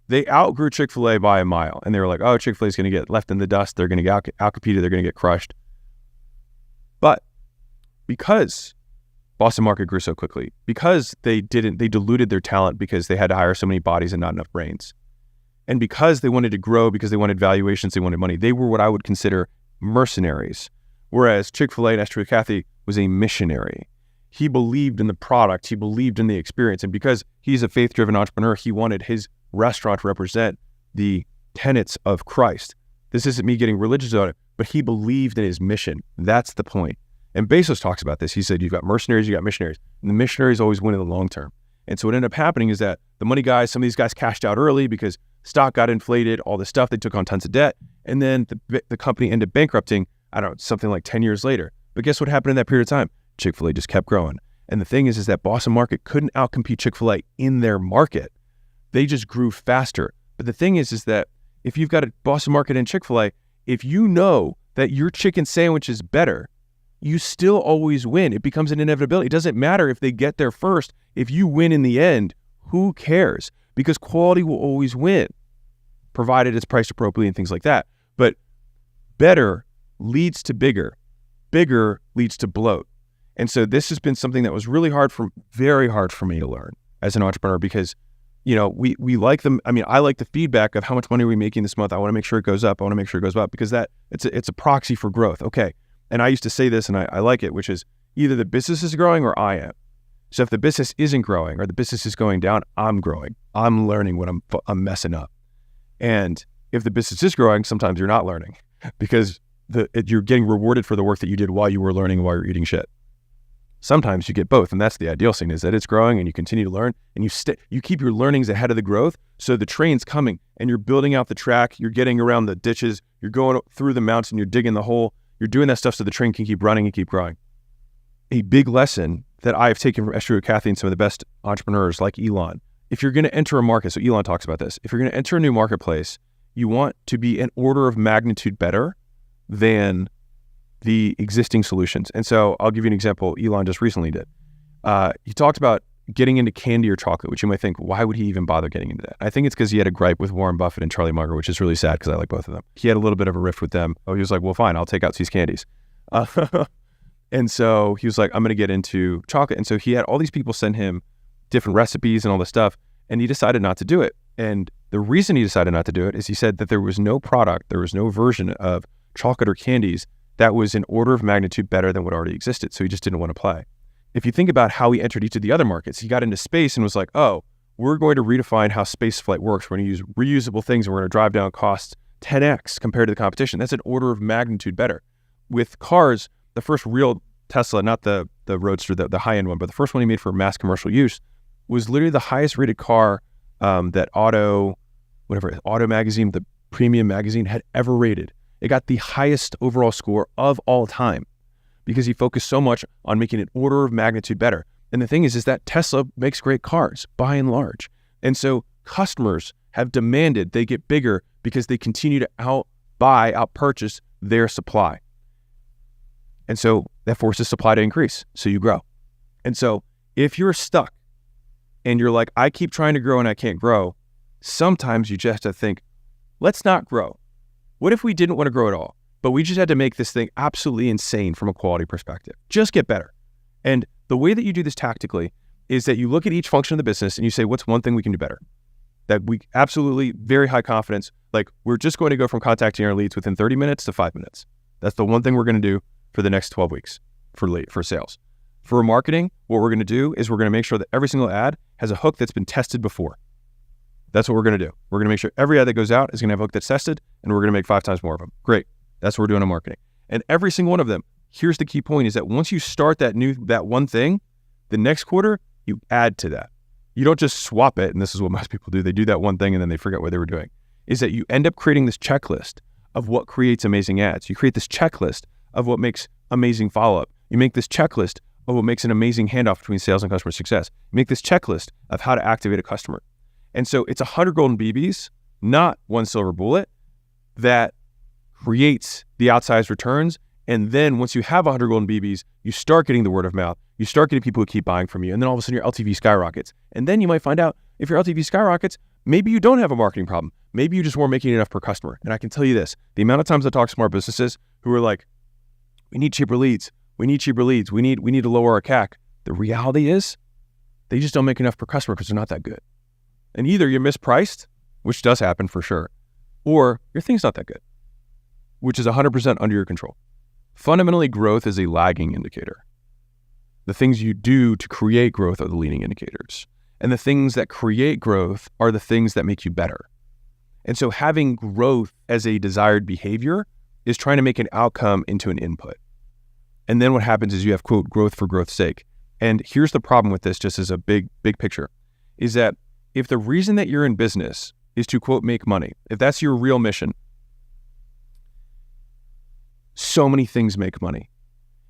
they outgrew Chick-fil-A by a mile. And they were like, oh, Chick-fil-A is going to get left in the dust. They're going to get out-competed. They're going to get crushed. But because Boston Market grew so quickly, because they diluted their talent because they had to hire so many bodies and not enough brains. And because they wanted to grow, because they wanted valuations, they wanted money, they were what I would consider mercenaries. Whereas Chick-fil-A and Esther Cathy was a missionary. He believed in the product. He believed in the experience. And because he's a faith-driven entrepreneur, he wanted his restaurant to represent the tenets of Christ. This isn't me getting religious about it, but he believed in his mission. That's the point. And Bezos talks about this. He said, you've got mercenaries, you got missionaries. And the missionaries always win in the long term. And so what ended up happening is that the money guys, some of these guys cashed out early because stock got inflated, all this stuff. They took on tons of debt. And then the company ended up bankrupting, I don't know, something like 10 years later. But guess what happened in that period of time? Chick-fil-A just kept growing. And the thing is that Boston Market couldn't outcompete Chick-fil-A in their market. They just grew faster. But the thing is that if you've got a Boston Market and Chick-fil-A, if you know that your chicken sandwich is better, you still always win. It becomes an inevitability. It doesn't matter if they get there first. If you win in the end, who cares? Because quality will always win, provided it's priced appropriately and things like that. But better leads to bigger. Bigger leads to bloat. And so this has been something that was very hard for me to learn as an entrepreneur because, we like them. I mean, I like the feedback of how much money are we making this month. I want to make sure it goes up. I want to make sure it goes up because it's a proxy for growth. Okay. And I used to say this and I like it, which is either the business is growing or I am. So if the business isn't growing or the business is going down, I'm growing. I'm learning what I'm messing up. And if the business is growing, sometimes you're not learning because you're getting rewarded for the work that you did while you were learning, while you're eating shit. Sometimes you get both, and that's the ideal scene, is that it's growing and you continue to learn and you keep your learnings ahead of the growth. So the train's coming and you're building out the track, you're getting around the ditches, you're going through the mountain, you're digging the hole, you're doing that stuff so the train can keep running and keep growing. A big lesson that I've taken from Esther Cathy and some of the best entrepreneurs like Elon, if you're going to enter a market, so Elon talks about this, if you're going to enter a new marketplace, you want to be an order of magnitude better than the existing solutions. And so I'll give you an example Elon just recently did. He talked about getting into candy or chocolate, which you might think, why would he even bother getting into that? I think it's because he had a gripe with Warren Buffett and Charlie Munger, which is really sad because I like both of them. He had a little bit of a rift with them. Oh, he was like, well, fine, I'll take out these candies. And so he was like, I'm going to get into chocolate. And so he had all these people send him different recipes and all this stuff, and he decided not to do it. And the reason he decided not to do it is he said that there was no product, there was no version of chocolate or candies that was an order of magnitude better than what already existed. So he just didn't want to play. If you think about how he entered each of the other markets, he got into space and was like, oh, we're going to redefine how space flight works. We're going to use reusable things and we're going to drive down costs 10x compared to the competition. That's an order of magnitude better. With cars, the first real Tesla, not the Roadster, the high-end one, but the first one he made for mass commercial use was literally the highest rated car that Auto Magazine, the premium magazine, had ever rated. It got the highest overall score of all time because he focused so much on making an order of magnitude better. And the thing is that Tesla makes great cars by and large. And so customers have demanded they get bigger because they continue to outpurchase their supply. And so that forces supply to increase. So you grow. And so if you're stuck and you're like, I keep trying to grow and I can't grow, sometimes you just have to think, let's not grow. What if we didn't want to grow at all, but we just had to make this thing absolutely insane from a quality perspective? Just get better. And the way that you do this tactically is that you look at each function of the business and you say, what's one thing we can do better? That we absolutely, very high confidence, like we're just going to go from contacting our leads within 30 minutes to 5 minutes. That's the one thing we're going to do for the next 12 weeks for sales. For marketing, what we're going to do is we're going to make sure that every single ad has a hook that's been tested before. That's what we're going to do. We're going to make sure every ad that goes out is going to have a hook that's tested, and we're going to make 5 times more of them. Great. That's what we're doing in marketing. And every single one of them, here's the key point, is that once you start that one thing, the next quarter, you add to that. You don't just swap it, and this is what most people do. They do that one thing, and then they forget what they were doing. Is that you end up creating this checklist of what creates amazing ads. You create this checklist of what makes amazing follow-up. You make this checklist of what makes an amazing handoff between sales and customer success. You make this checklist of how to activate a customer. And so it's 100 golden BBs, not one silver bullet, that creates the outsized returns. And then once you have 100 golden BBs, you start getting the word of mouth. You start getting people who keep buying from you. And then all of a sudden your LTV skyrockets. And then you might find out if your LTV skyrockets, maybe you don't have a marketing problem. Maybe you just weren't making enough per customer. And I can tell you this, the amount of times I talk to smart businesses who are like, we need cheaper leads. We need cheaper leads. We need to lower our CAC. The reality is they just don't make enough per customer because they're not that good. And either you're mispriced, which does happen for sure, or your thing's not that good, which is 100% under your control. Fundamentally, growth is a lagging indicator. The things you do to create growth are the leading indicators. And the things that create growth are the things that make you better. And so having growth as a desired behavior is trying to make an outcome into an input. And then what happens is you have, quote, growth for growth's sake. And here's the problem with this, just as a big picture, is that if the reason that you're in business is to, quote, make money, if that's your real mission, so many things make money.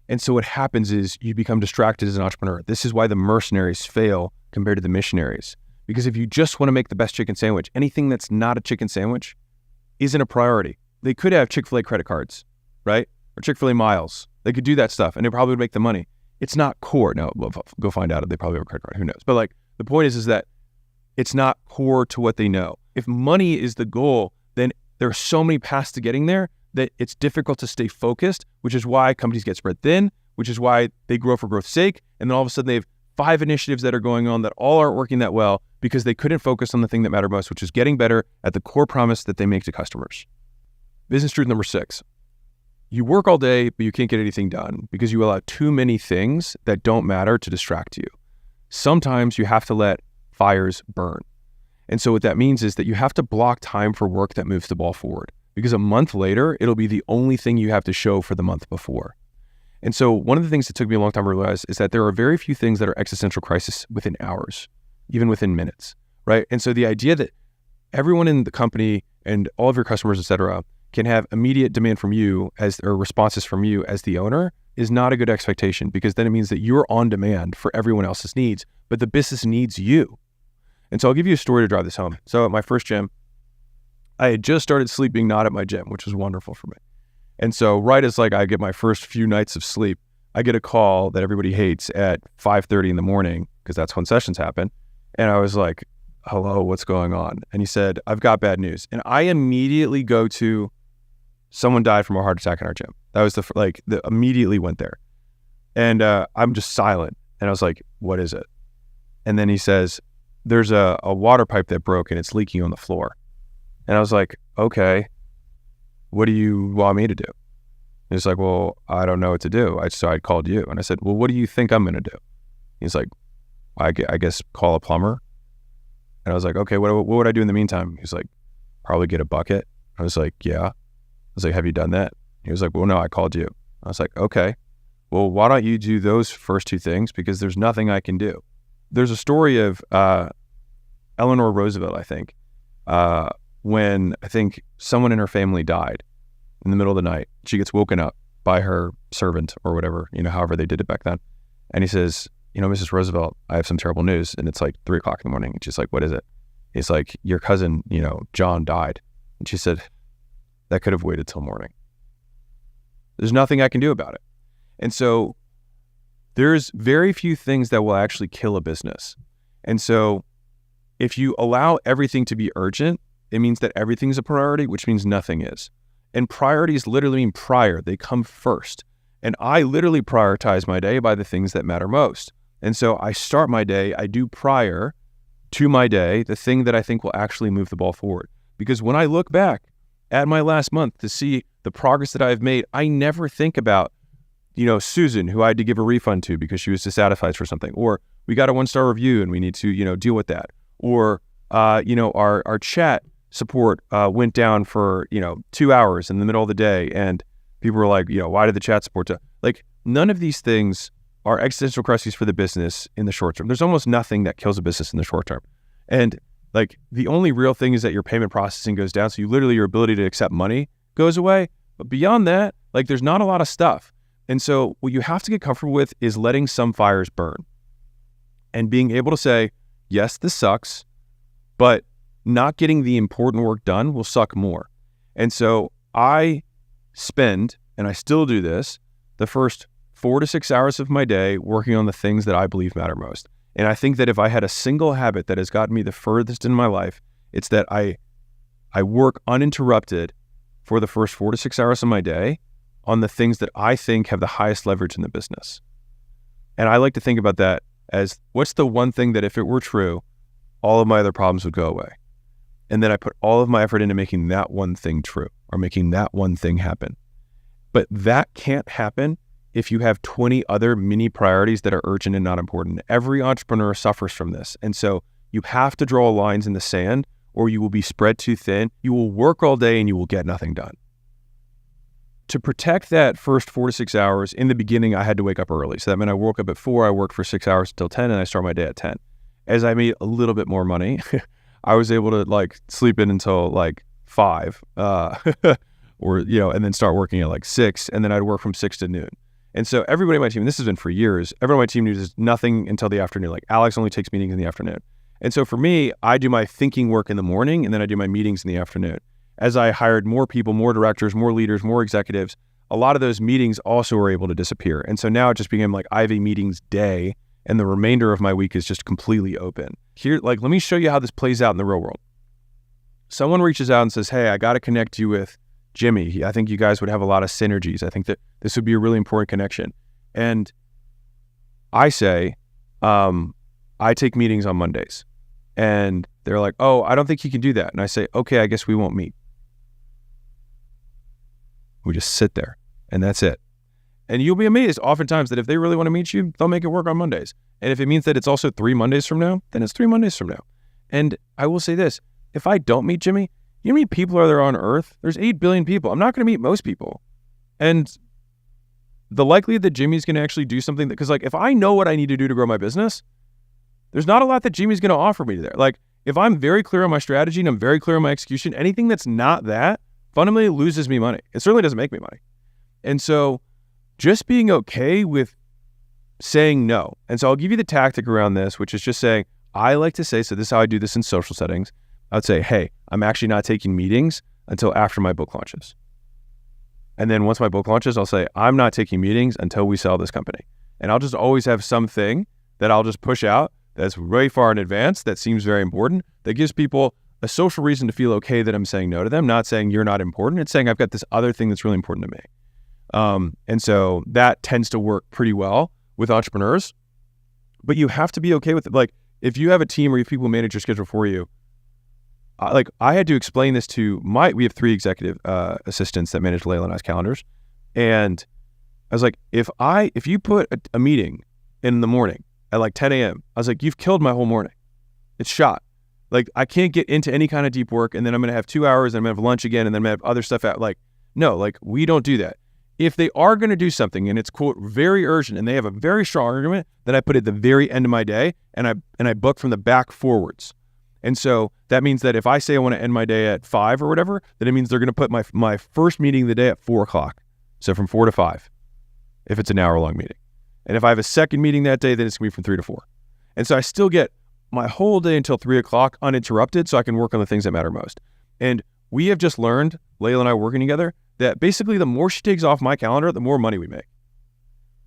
And so what happens is you become distracted as an entrepreneur. This is why the mercenaries fail compared to the missionaries. Because if you just want to make the best chicken sandwich, anything that's not a chicken sandwich isn't a priority. They could have Chick-fil-A credit cards, right? Or Chick-fil-A miles. They could do that stuff and it probably would make the money. It's not core. Now, we'll go find out if they probably have a credit card. Who knows? But like the point is that it's not core to what they know. If money is the goal, then there are so many paths to getting there that it's difficult to stay focused, which is why companies get spread thin, which is why they grow for growth's sake. And then all of a sudden they have 5 initiatives that are going on that all aren't working that well because they couldn't focus on the thing that mattered most, which is getting better at the core promise that they make to customers. Business truth number 6. You work all day, but you can't get anything done because you allow too many things that don't matter to distract you. Sometimes you have to let fires burn. And so what that means is that you have to block time for work that moves the ball forward, because a month later, it'll be the only thing you have to show for the month before. And so one of the things that took me a long time to realize is that there are very few things that are existential crisis within hours, even within minutes, right? And so the idea that everyone in the company and all of your customers, et cetera, can have immediate demand from you or responses from you as the owner is not a good expectation, because then it means that you're on demand for everyone else's needs, but the business needs you. And so I'll give you a story to drive this home. So at my first gym, I had just started sleeping not at my gym, which was wonderful for me. And so right as like I get my first few nights of sleep, I get a call that everybody hates at 5:30 in the morning because that's when sessions happen. And I was like, hello, what's going on? And he said, I've got bad news. And I immediately go to, someone died from a heart attack in our gym. That was immediately went there. And I'm just silent. And I was like, what is it? And then he says, there's a water pipe that broke and it's leaking on the floor. And I was like, okay, what do you want me to do? And he's like, well, I don't know what to do. So I called you. And I said, well, what do you think I'm going to do? He's like, I guess call a plumber. And I was like, okay, what would I do in the meantime? He's like, probably get a bucket. I was like, yeah. I was like, have you done that? He was like, well, no, I called you. I was like, okay, well, why don't you do those first two things? Because there's nothing I can do. There's a story of Eleanor Roosevelt, I think, when I think someone in her family died in the middle of the night. She gets woken up by her servant or whatever, however they did it back then. And he says, Mrs. Roosevelt, I have some terrible news. And it's like 3:00 in the morning. And she's like, what is it? He's like, your cousin, John died. And she said, that could have waited till morning. There's nothing I can do about it. And so there's very few things that will actually kill a business. And so if you allow everything to be urgent, it means that everything's a priority, which means nothing is. And priorities literally mean prior. They come first. And I literally prioritize my day by the things that matter most. And so I start my day, I do prior to my day the thing that I think will actually move the ball forward. Because when I look back at my last month to see the progress that I've made, I never think about, Susan, who I had to give a refund to because she was dissatisfied for something, or we got a 1-star review and we need to, deal with that. Or, our chat support went down for, 2 hours in the middle of the day. And people were like, why did the chat support? None of these things are existential crises for the business in the short term. There's almost nothing that kills a business in the short term. And the only real thing is that your payment processing goes down. So your ability to accept money goes away. But beyond that, there's not a lot of stuff. And so what you have to get comfortable with is letting some fires burn and being able to say, yes, this sucks, but not getting the important work done will suck more. And so I spend, and I still do this, the first 4 to 6 hours of my day working on the things that I believe matter most. And I think that if I had a single habit that has gotten me the furthest in my life, it's that I work uninterrupted for the first 4 to 6 hours of my day on the things that I think have the highest leverage in the business. And I like to think about that as, what's the one thing that if it were true, all of my other problems would go away? And then I put all of my effort into making that one thing true or making that one thing happen. But that can't happen if you have 20 other mini priorities that are urgent and not important. Every entrepreneur suffers from this. And so you have to draw lines in the sand or you will be spread too thin. You will work all day and you will get nothing done. To protect that first 4 to 6 hours, in the beginning, I had to wake up early. So that meant I woke up at 4, I worked for 6 hours until 10, and I start my day at 10. As I made a little bit more money, I was able to sleep in until 5, or, and then start working at 6, and then I'd work from 6 to noon. And so everybody on my team, and this has been for years, everyone on my team does nothing until the afternoon. Alex only takes meetings in the afternoon. And so for me, I do my thinking work in the morning, and then I do my meetings in the afternoon. As I hired more people, more directors, more leaders, more executives, a lot of those meetings also were able to disappear. And so now it just became I have a meetings day, and the remainder of my week is just completely open. Here, let me show you how this plays out in the real world. Someone reaches out and says, hey, I got to connect you with Jimmy. I think you guys would have a lot of synergies. I think that this would be a really important connection. And I say, I take meetings on Mondays. And they're like, oh, I don't think you can do that. And I say, okay, I guess we won't meet. We just sit there and that's it. And you'll be amazed oftentimes that if they really want to meet you, they'll make it work on Mondays. And if it means that it's also 3 Mondays from now, then it's 3 Mondays from now. And I will say this, if I don't meet Jimmy, you know how many people are there on Earth? There's 8 billion people. I'm not going to meet most people. And the likelihood that Jimmy's going to actually do something because if I know what I need to do to grow my business, there's not a lot that Jimmy's going to offer me there. If I'm very clear on my strategy and I'm very clear on my execution, anything that's not that fundamentally loses me money. It certainly doesn't make me money. And so just being okay with saying no. And so I'll give you the tactic around this, which is just saying, I like to say, so this is how I do this in social settings. I would say, hey, I'm actually not taking meetings until after my book launches. And then once my book launches, I'll say, I'm not taking meetings until we sell this company. And I'll just always have something that I'll just push out that's way far in advance that seems very important, that gives people a social reason to feel okay that I'm saying no to them, not saying you're not important. It's saying I've got this other thing that's really important to me. And so that tends to work pretty well with entrepreneurs. But you have to be okay with it. Like, if you have a team or you have people who manage your schedule for you, I had to explain this to we have 3 executive assistants that manage Layla and I's calendars. And I was like, if you put a meeting in the morning at like 10 a.m., I was like, you've killed my whole morning. It's shot. Like, I can't get into any kind of deep work, and then I'm going to have 2 hours, and I'm going to have lunch again, and then I'm going to have other stuff out. Like, no, like, we don't do that. If they are going to do something and it's, quote, very urgent, and they have a very strong argument, then I put it at the very end of my day, and I book from the back forwards. And so that means that if I say I want to end my day at 5 or whatever, then it means they're going to put my first meeting of the day at 4 o'clock. So from 4 to 5, if it's an hour-long meeting. And if I have a second meeting that day, then it's going to be from 3 to 4. And so I still get my whole day until 3 o'clock uninterrupted, so I can work on the things that matter most. And we have just learned, Layla and I working together, that basically the more she takes off my calendar, the more money we make.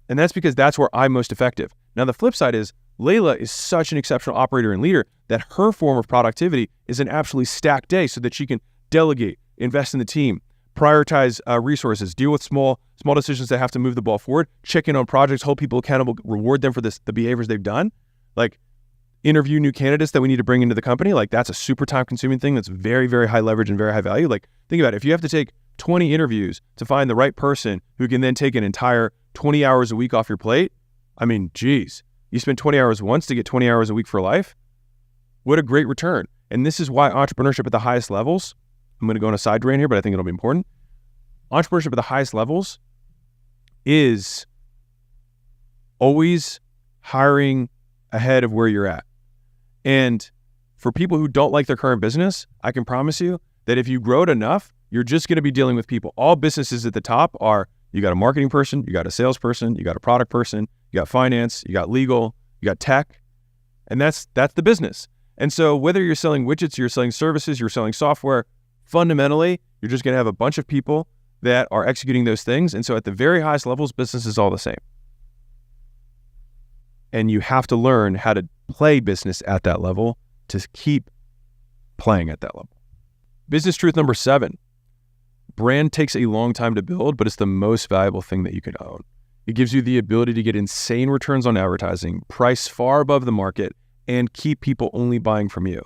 And that's because that's where I'm most effective. Now, the flip side is Layla is such an exceptional operator and leader that her form of productivity is an absolutely stacked day so that she can delegate, invest in the team, prioritize resources, deal with small decisions that have to move the ball forward, check in on projects, hold people accountable, reward them for the behaviors they've done, like interview new candidates that we need to bring into the company. Like, that's a super time-consuming thing that's very, very high leverage and very high value. Like, think about it. If you have to take 20 interviews to find the right person who can then take an entire 20 hours a week off your plate, I mean, geez, you spend 20 hours once to get 20 hours a week for life. What a great return. And this is why entrepreneurship at the highest levels, I'm going to go on a side drain here, but I think it'll be important. Entrepreneurship at the highest levels is always hiring ahead of where you're at. And for people who don't like their current business, I can promise you that if you grow it enough, you're just going to be dealing with people. All businesses at the top are, you got a marketing person, you got a salesperson, you got a product person, you got finance, you got legal, you got tech, and that's the business. And so whether you're selling widgets, you're selling services, you're selling software, fundamentally, you're just going to have a bunch of people that are executing those things. And so at the very highest levels, business is all the same. And you have to learn how to play business at that level to keep playing at that level. Business truth number 7, brand takes a long time to build, but it's the most valuable thing that you can own. It gives you the ability to get insane returns on advertising, price far above the market, and keep people only buying from you.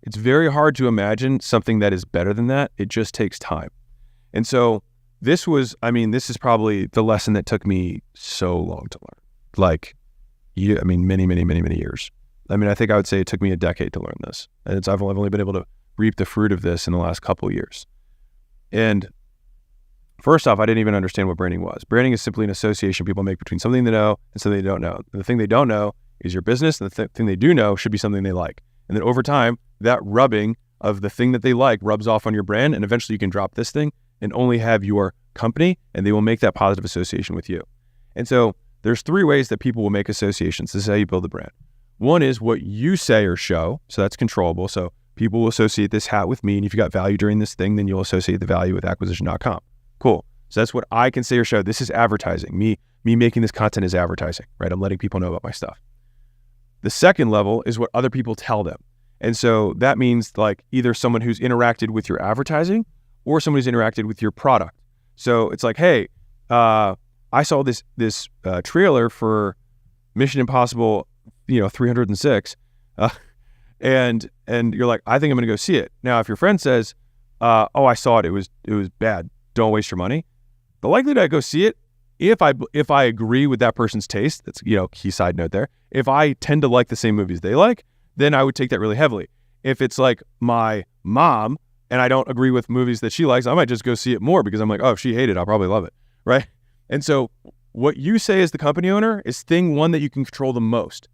It's very hard to imagine something that is better than that. It just takes time. And so this is probably the lesson that took me so long to learn. Like, many, many, many, many years. I think I would say it took me a decade to learn this. And I've only been able to reap the fruit of this in the last couple of years. And first off, I didn't even understand what branding was. Branding is simply an association people make between something they know and something they don't know. And the thing they don't know is your business, and the thing they do know should be something they like. And then over time, that rubbing of the thing that they like rubs off on your brand, and eventually you can drop this thing and only have your company, and they will make that positive association with you. And so there's 3 ways that people will make associations. This is how you build a brand. One is what you say or show. So that's controllable. So people will associate this hat with me, and if you got value during this thing, then you'll associate the value with acquisition.com. Cool. So that's what I can say or show. This is advertising. Me making this content is advertising, right? I'm letting people know about my stuff. The second level is what other people tell them. And so that means like either someone who's interacted with your advertising or someone who's interacted with your product. So it's like, hey, I saw this trailer for Mission Impossible, 306, and you're like, I think I'm going to go see it. Now, if your friend says, oh, I saw it, it was bad, don't waste your money, the likelihood I go see it, if I agree with that person's taste, that's, key side note there, if I tend to like the same movies they like, then I would take that really heavily. If it's like my mom and I don't agree with movies that she likes, I might just go see it more because I'm like, oh, if she hated it, I'll probably love it, right? And so what you say as the company owner is thing 1 that you can control the most.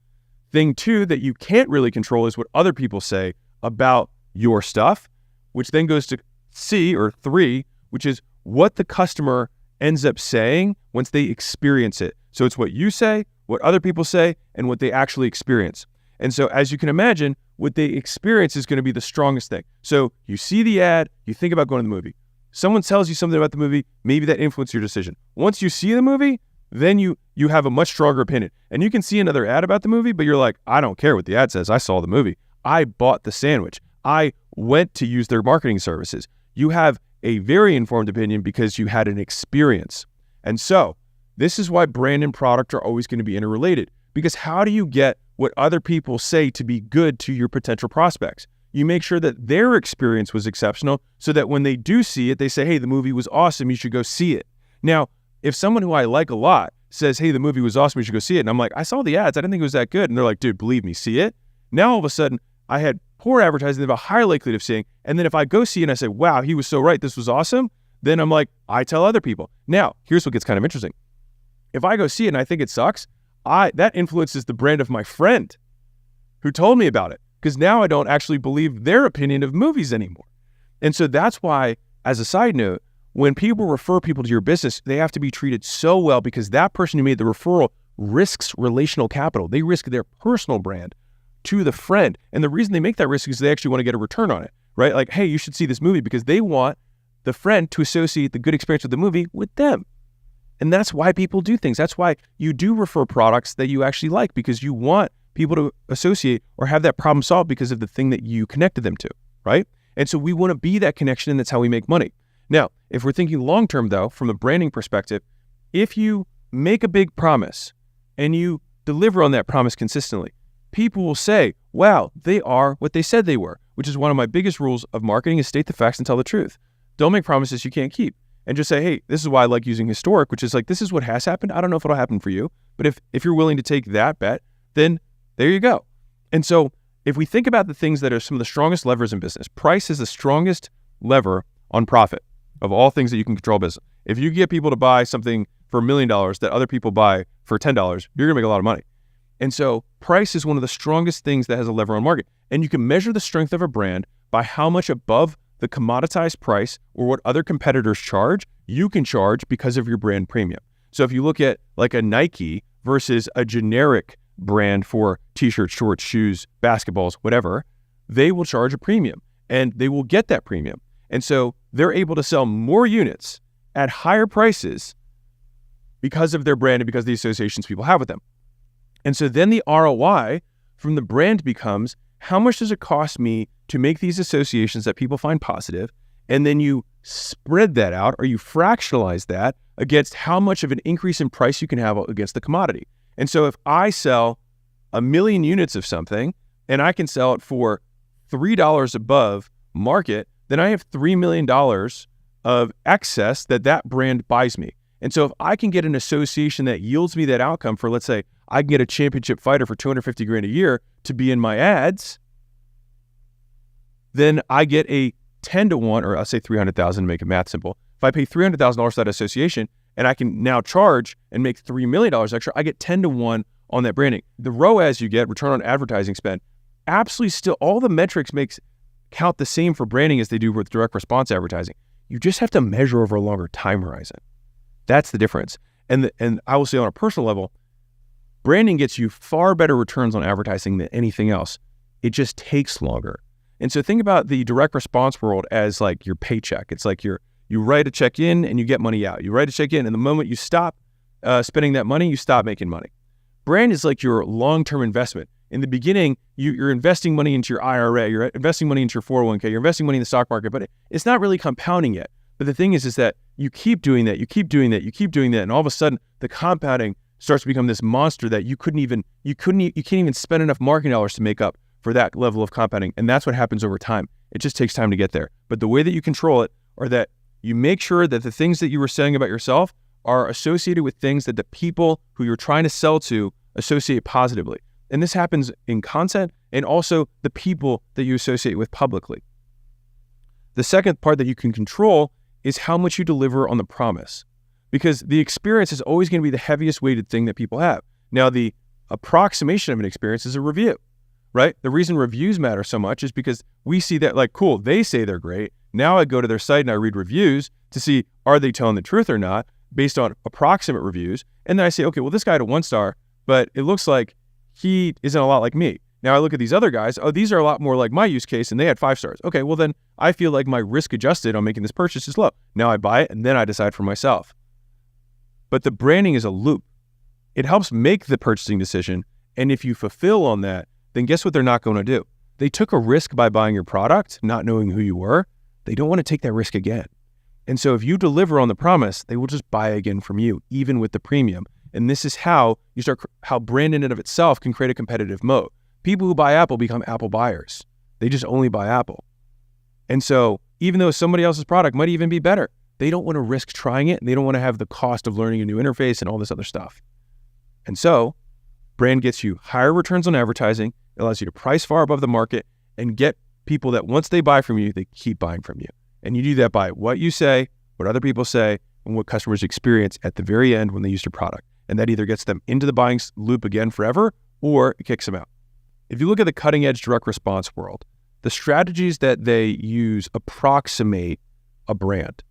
Thing 2 that you can't really control is what other people say about your stuff, which then goes to C or 3, which is what the customer ends up saying once they experience it. So it's what you say, what other people say, and what they actually experience. And so as you can imagine, what they experience is going to be the strongest thing. So you see the ad, you think about going to the movie. someone tells you something about the movie, maybe that influences your decision. Once you see the movie, then you have a much stronger opinion. And you can see another ad about the movie, but you're like, I don't care what the ad says. I saw the movie. I bought the sandwich. I went to use their marketing services. You have a very informed opinion because you had an experience. And so this is why brand and product are always going to be interrelated, because how do you get what other people say to be good to your potential prospects? You make sure that their experience was exceptional so that when they do see it, they say, hey, the movie was awesome. You should go see it. Now, if someone who I like a lot says, hey, the movie was awesome, you should go see it. And I'm like, I saw the ads. I didn't think it was that good. And they're like, dude, believe me, see it. Now, all of a sudden, I had poor advertising. They have a higher likelihood of seeing. And then if I go see it and I say, wow, he was so right, this was awesome. Then I'm like, I tell other people. Now, here's what gets kind of interesting. If I go see it and I think it sucks, that influences the brand of my friend who told me about it, because now I don't actually believe their opinion of movies anymore. And so that's why, as a side note, when people refer people to your business, they have to be treated so well, because that person who made the referral risks relational capital. They risk their personal brand to the friend. And the reason they make that risk is they actually want to get a return on it, right? Like, hey, you should see this movie, because they want the friend to associate the good experience with the movie with them. And that's why people do things. That's why you do refer products that you actually like, because you want people to associate or have that problem solved because of the thing that you connected them to, right? And so we want to be that connection, and that's how we make money. Now, if we're thinking long-term though, from a branding perspective, if you make a big promise and you deliver on that promise consistently, people will say, wow, they are what they said they were, which is one of my biggest rules of marketing, is state the facts and tell the truth. Don't make promises you can't keep. And just say, hey, this is why I like using historic, which is like, this is what has happened. I don't know if it'll happen for you, but if you're willing to take that bet, then there you go. And so if we think about the things that are some of the strongest levers in business, price is the strongest lever on profit of all things that you can control business. If you get people to buy something for $1 million that other people buy for $10, you're gonna make a lot of money. And so price is one of the strongest things that has a lever on market. And you can measure the strength of a brand by how much above the commoditized price or what other competitors charge, you can charge because of your brand premium. So if you look at like a Nike versus a generic brand for t-shirts, shorts, shoes, basketballs, whatever, they will charge a premium and they will get that premium. And so they're able to sell more units at higher prices because of their brand and because of the associations people have with them. And so then the ROI from the brand becomes, how much does it cost me to make these associations that people find positive? And then you spread that out, or you fractionalize that against how much of an increase in price you can have against the commodity. And so if I sell 1 million units of something and I can sell it for $3 above market, then I have $3 million of excess that brand buys me. And so if I can get an association that yields me that outcome for, let's say, I can get a championship fighter for $250,000 a year to be in my ads, then I get a 10 to 1, or I'll say 300,000 to make it math simple. If I pay $300,000 to that association and I can now charge and make $3 million extra, I get 10 to 1 on that branding. The ROAS you get, return on advertising spend, absolutely still, all the metrics count the same for branding as they do with direct response advertising. You just have to measure over a longer time horizon. That's the difference. And I will say on a personal level, branding gets you far better returns on advertising than anything else. It just takes longer. And so think about the direct response world as like your paycheck. It's like you write a check in and you get money out. You write a check in, and the moment you stop spending that money, you stop making money. Brand is like your long-term investment. In the beginning, you're investing money into your IRA, you're investing money into your 401k, you're investing money in the stock market, but it's not really compounding yet. But the thing is that you keep doing that, you keep doing that, you keep doing that, and all of a sudden the compounding starts to become this monster that you can't even spend enough marketing dollars to make up for that level of compounding. And that's what happens over time. It just takes time to get there. But the way that you control it, or that you make sure that the things that you were saying about yourself are associated with things that the people who you're trying to sell to associate positively. And this happens in content and also the people that you associate with publicly. The second part that you can control is how much you deliver on the promise, because the experience is always going to be the heaviest weighted thing that people have. Now, the approximation of an experience is a review, right? The reason reviews matter so much is because we see that, like, cool, they say they're great. Now I go to their site and I read reviews to see, are they telling the truth or not, based on approximate reviews. And then I say, okay, well, this guy had a 1 star, but it looks like he isn't a lot like me. Now I look at these other guys, oh, these are a lot more like my use case and they had 5 stars. Okay, well then I feel like my risk adjusted on making this purchase is low. Now I buy it and then I decide for myself. But the branding is a loop. It helps make the purchasing decision. And if you fulfill on that, then guess what they're not going to do? They took a risk by buying your product, not knowing who you were. They don't want to take that risk again. And so if you deliver on the promise, they will just buy again from you, even with the premium. And this is how brand in and of itself can create a competitive moat. People who buy Apple become Apple buyers. They just only buy Apple. And so even though somebody else's product might even be better, they don't want to risk trying it. And they don't want to have the cost of learning a new interface and all this other stuff. And so brand gets you higher returns on advertising. It allows you to price far above the market and get people that once they buy from you, they keep buying from you. And you do that by what you say, what other people say, and what customers experience at the very end when they use your product. And that either gets them into the buying loop again forever, or it kicks them out. If you look at the cutting edge direct response world, the strategies that they use approximate a brand.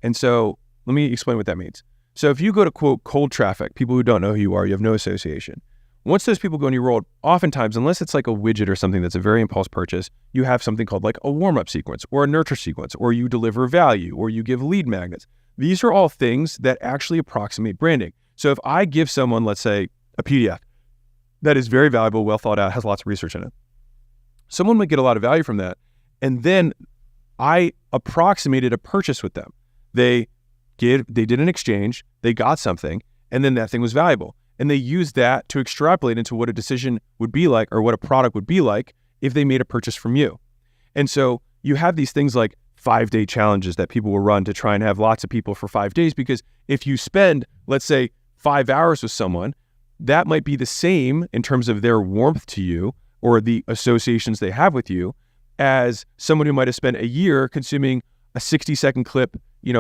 And so let me explain what that means. So if you go to quote cold traffic, people who don't know who you are, you have no association. Once those people go in your world, oftentimes, unless it's like a widget or something that's a very impulse purchase, you have something called like a warm-up sequence or a nurture sequence, or you deliver value, or you give lead magnets. These are all things that actually approximate branding. So if I give someone, let's say, a PDF that is very valuable, well thought out, has lots of research in it, someone might get a lot of value from that. And then I approximated a purchase with them. They did an exchange, they got something, and then that thing was valuable. And they used that to extrapolate into what a decision would be like, or what a product would be like if they made a purchase from you. And so you have these things like 5-day challenges that people will run to try and have lots of people for 5 days, because if you spend, let's say, 5 hours with someone, that might be the same in terms of their warmth to you or the associations they have with you as someone who might have spent a year consuming a 60-second clip,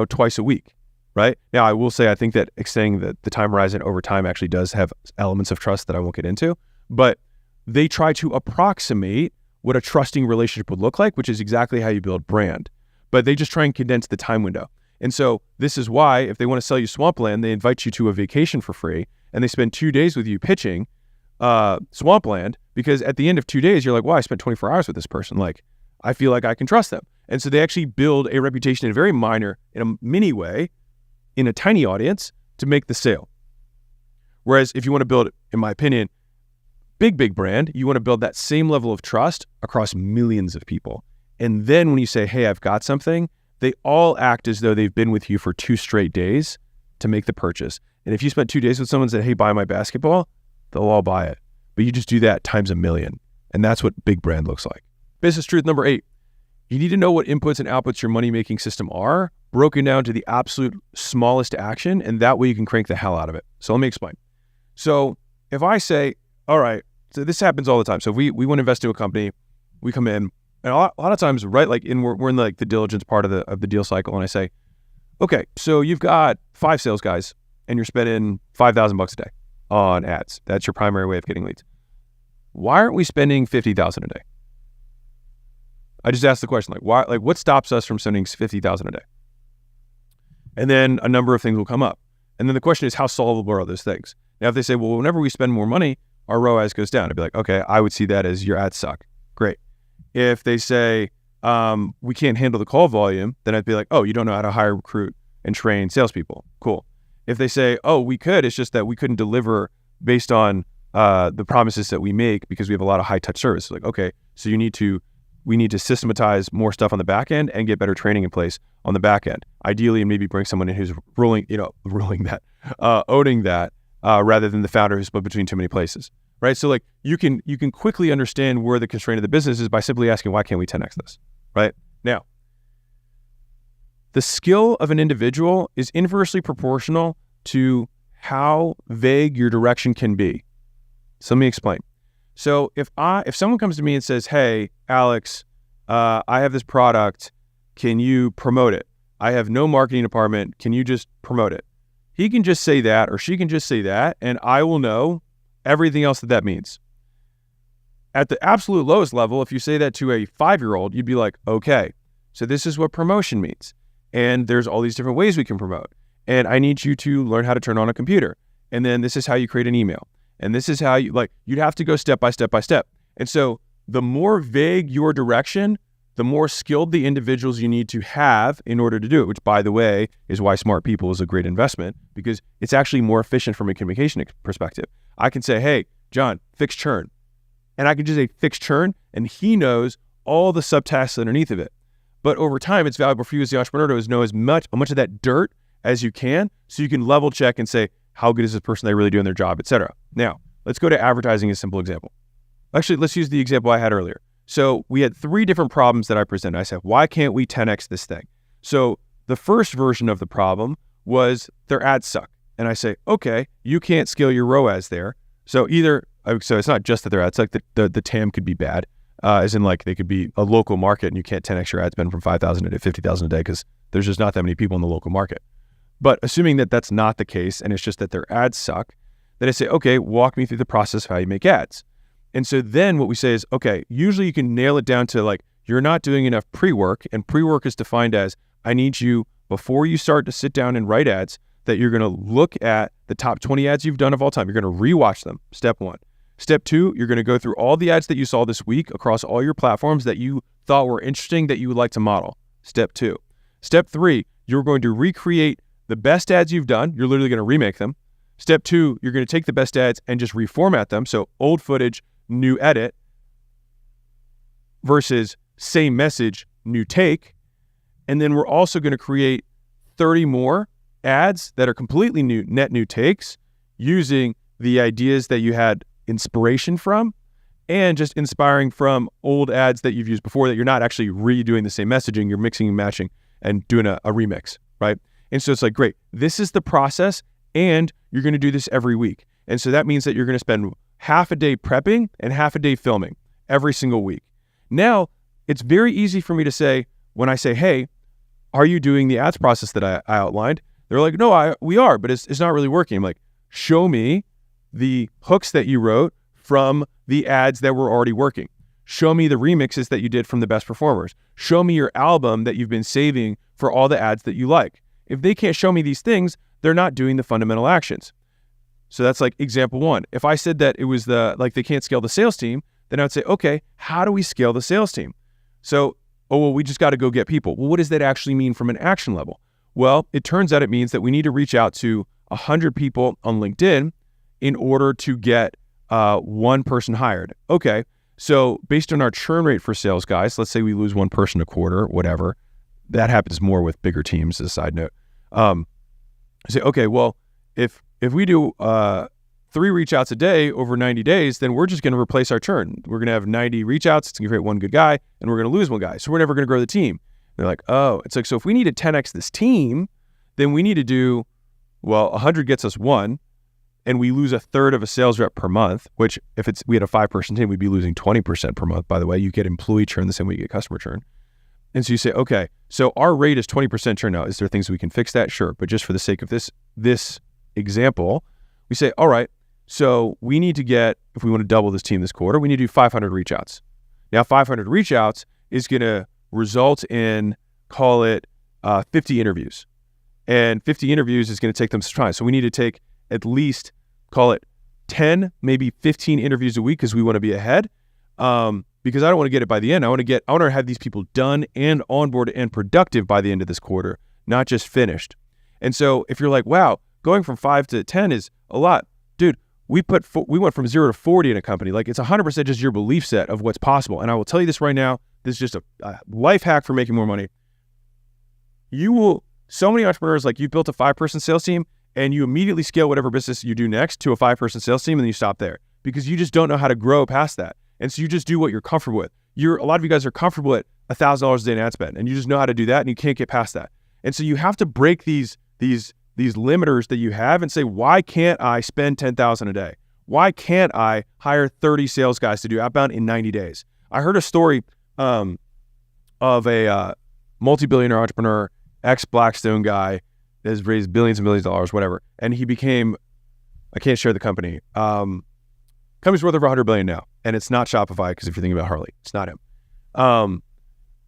twice a week. Right? Now, I will say, I think that extending the time horizon over time actually does have elements of trust that I won't get into, but they try to approximate what a trusting relationship would look like, which is exactly how you build brand, but they just try and condense the time window. And so this is why if they want to sell you Swampland, they invite you to a vacation for free and they spend 2 days with you pitching Swampland, because at the end of 2 days, you're like, wow, I spent 24 hours with this person. Like, I feel like I can trust them. And so they actually build a reputation in a very minor, in a mini way, in a tiny audience to make the sale. Whereas if you want to build, in my opinion, big brand, you want to build that same level of trust across millions of people. And then when you say, hey, I've got something, they all act as though they've been with you for 2 straight days to make the purchase. And if you spent 2 days with someone and said, hey, buy my basketball, they'll all buy it. But you just do that times a million. And that's what big brand looks like. Business truth number 8. You need to know what inputs and outputs your money-making system are, broken down to the absolute smallest action, and that way you can crank the hell out of it. So let me explain. So if I say, all right, so this happens all the time. So we want to invest in a company, we come in, and a lot of times, right, like we're in like the diligence part of the deal cycle, and I say, okay, so you've got 5 sales guys, and you're spending $5,000 a day on ads. That's your primary way of getting leads. Why aren't we spending $50,000 a day? I just asked the question, like, why? Like, what stops us from spending $50,000 a day? And then a number of things will come up. And then the question is, how solvable are those things? Now, if they say, well, whenever we spend more money, our ROAS goes down, I'd be like, okay, I would see that as your ads suck. Great. If they say, we can't handle the call volume, then I'd be like, oh, you don't know how to hire, recruit, and train salespeople. Cool. If they say, oh, we could, it's just that we couldn't deliver based on the promises that we make because we have a lot of high touch service. Like, okay, so we need to systematize more stuff on the back end and get better training in place on the back end. Ideally, and maybe bring someone in who's owning that rather than the founder who's split between too many places, right? So like you can quickly understand where the constraint of the business is by simply asking, why can't we 10x this, right? Now, the skill of an individual is inversely proportional to how vague your direction can be. So let me explain. So if someone comes to me and says, hey, Alex, I have this product, can you promote it? I have no marketing department, can you just promote it? He can just say that, or she can just say that, and I will know everything else that means. At the absolute lowest level, if you say that to a 5-year-old, you'd be like, okay, so this is what promotion means. And there's all these different ways we can promote. And I need you to learn how to turn on a computer. And then this is how you create an email. And this is how you'd have to go step by step by step. And so the more vague your direction, the more skilled the individuals you need to have in order to do it, which, by the way, is why smart people is a great investment, because it's actually more efficient from a communication perspective. I can say, hey, John, fix churn. And I can just say fix churn, and he knows all the subtasks underneath of it. But over time, it's valuable for you as the entrepreneur to know as much of that dirt as you can, so you can level check and say, how good is this person? They really doing their job, et cetera. Now, let's go to advertising, a simple example. Actually, let's use the example I had earlier. So we had 3 different problems that I presented. I said, why can't we 10x this thing? So the first version of the problem was their ads suck. And I say, okay, you can't scale your ROAS there. So it's not just that their ads suck, the TAM could be bad, as in like they could be a local market and you can't 10x your ad spend from 5,000 to 50,000 a day because there's just not that many people in the local market. But assuming that that's not the case and it's just that their ads suck, then I say, okay, walk me through the process of how you make ads. And so then what we say is, okay, usually you can nail it down to like, you're not doing enough pre-work, and pre-work is defined as, I need you, before you start to sit down and write ads, that you're going to look at the top 20 ads you've done of all time. You're going to rewatch them, step 1. Step 2, you're going to go through all the ads that you saw this week across all your platforms that you thought were interesting that you would like to model. Step 2. Step 3, you're going to recreate the best ads you've done. You're literally going to remake them. Step 2, you're going to take the best ads and just reformat them. So old footage, new edit versus same message, new take. And then we're also going to create 30 more ads that are completely net new takes using the ideas that you had inspiration from and just inspiring from old ads that you've used before that you're not actually redoing the same messaging, you're mixing and matching and doing a remix, right? And so it's like, great, this is the process and you're going to do this every week. And so that means that you're going to spend half a day prepping and half a day filming every single week. Now, it's very easy for me to say, when I say, hey, are you doing the ads process that I outlined? They're like, no, we are, but it's not really working. I'm like, show me the hooks that you wrote from the ads that were already working. Show me the remixes that you did from the best performers. Show me your album that you've been saving for all the ads that you like. If they can't show me these things, they're not doing the fundamental actions. So that's like example 1. If I said that it was they can't scale the sales team, then I would say, okay, how do we scale the sales team? So, we just got to go get people. Well, what does that actually mean from an action level? Well, it turns out it means that we need to reach out to 100 people on LinkedIn in order to get 1 person hired. Okay, so based on our churn rate for sales guys, let's say we lose 1 person a quarter, whatever. That happens more with bigger teams, as a side note. Say, okay, well, if we do 3 reach outs a day over 90 days, then we're just going to replace our churn. We're going to have 90 reach outs. It's going to create 1 good guy, and we're going to lose 1 guy. So we're never going to grow the team. They're like, oh, it's like, so if we need to 10x this team, then we need to do, 100 gets us 1, and we lose 1/3 of a sales rep per month, which if we had a 5-person team, we'd be losing 20% per month. By the way, you get employee churn the same way you get customer churn. And so you say, okay, so our rate is 20% churn now. Is there things we can fix that? Sure. But just for the sake of this example, we say, all right, so we need to get, if we want to double this team this quarter, we need to do 500 reach outs. Now, 500 reach outs is going to result in, call it 50 interviews. And 50 interviews is going to take them some time. So we need to take at least, call it 10, maybe 15 interviews a week because we want to be ahead. Because I don't want to get it by the end. I want to have these people done and onboarded and productive by the end of this quarter, not just finished. And so if you're like, wow, going from 5 to 10 is a lot. Dude, we went from 0 to 40 in a company. Like, it's 100% just your belief set of what's possible. And I will tell you this right now, this is just a life hack for making more money. So many entrepreneurs, like, you built a 5-person sales team and you immediately scale whatever business you do next to a 5-person sales team, and then you stop there because you just don't know how to grow past that. And so you just do what you're comfortable with. A lot of you guys are comfortable at $1,000 a day in ad spend, and you just know how to do that, and you can't get past that. And so you have to break these limiters that you have and say, why can't I spend $10,000 a day? Why can't I hire 30 sales guys to do outbound in 90 days? I heard a story of a multi-billionaire entrepreneur, ex-Blackstone guy that has raised billions and billions of dollars, whatever. And he became, I can't share the company. Company's worth over $100 billion now. And it's not Shopify, because if you're thinking about Harley, it's not him.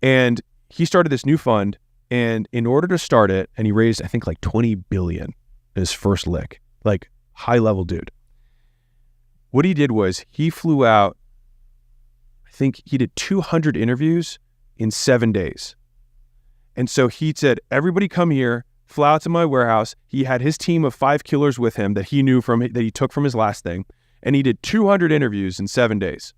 And he started this new fund, and in order to start it, and he raised, I think, like $20 billion in his first lick, like high level dude. What he did was he flew out think he did 200 interviews in 7 days. And so he said, everybody come here, fly out to my warehouse. He had his team of 5 killers with him that he knew that he took from his last thing. And he did 200 interviews in 7 days.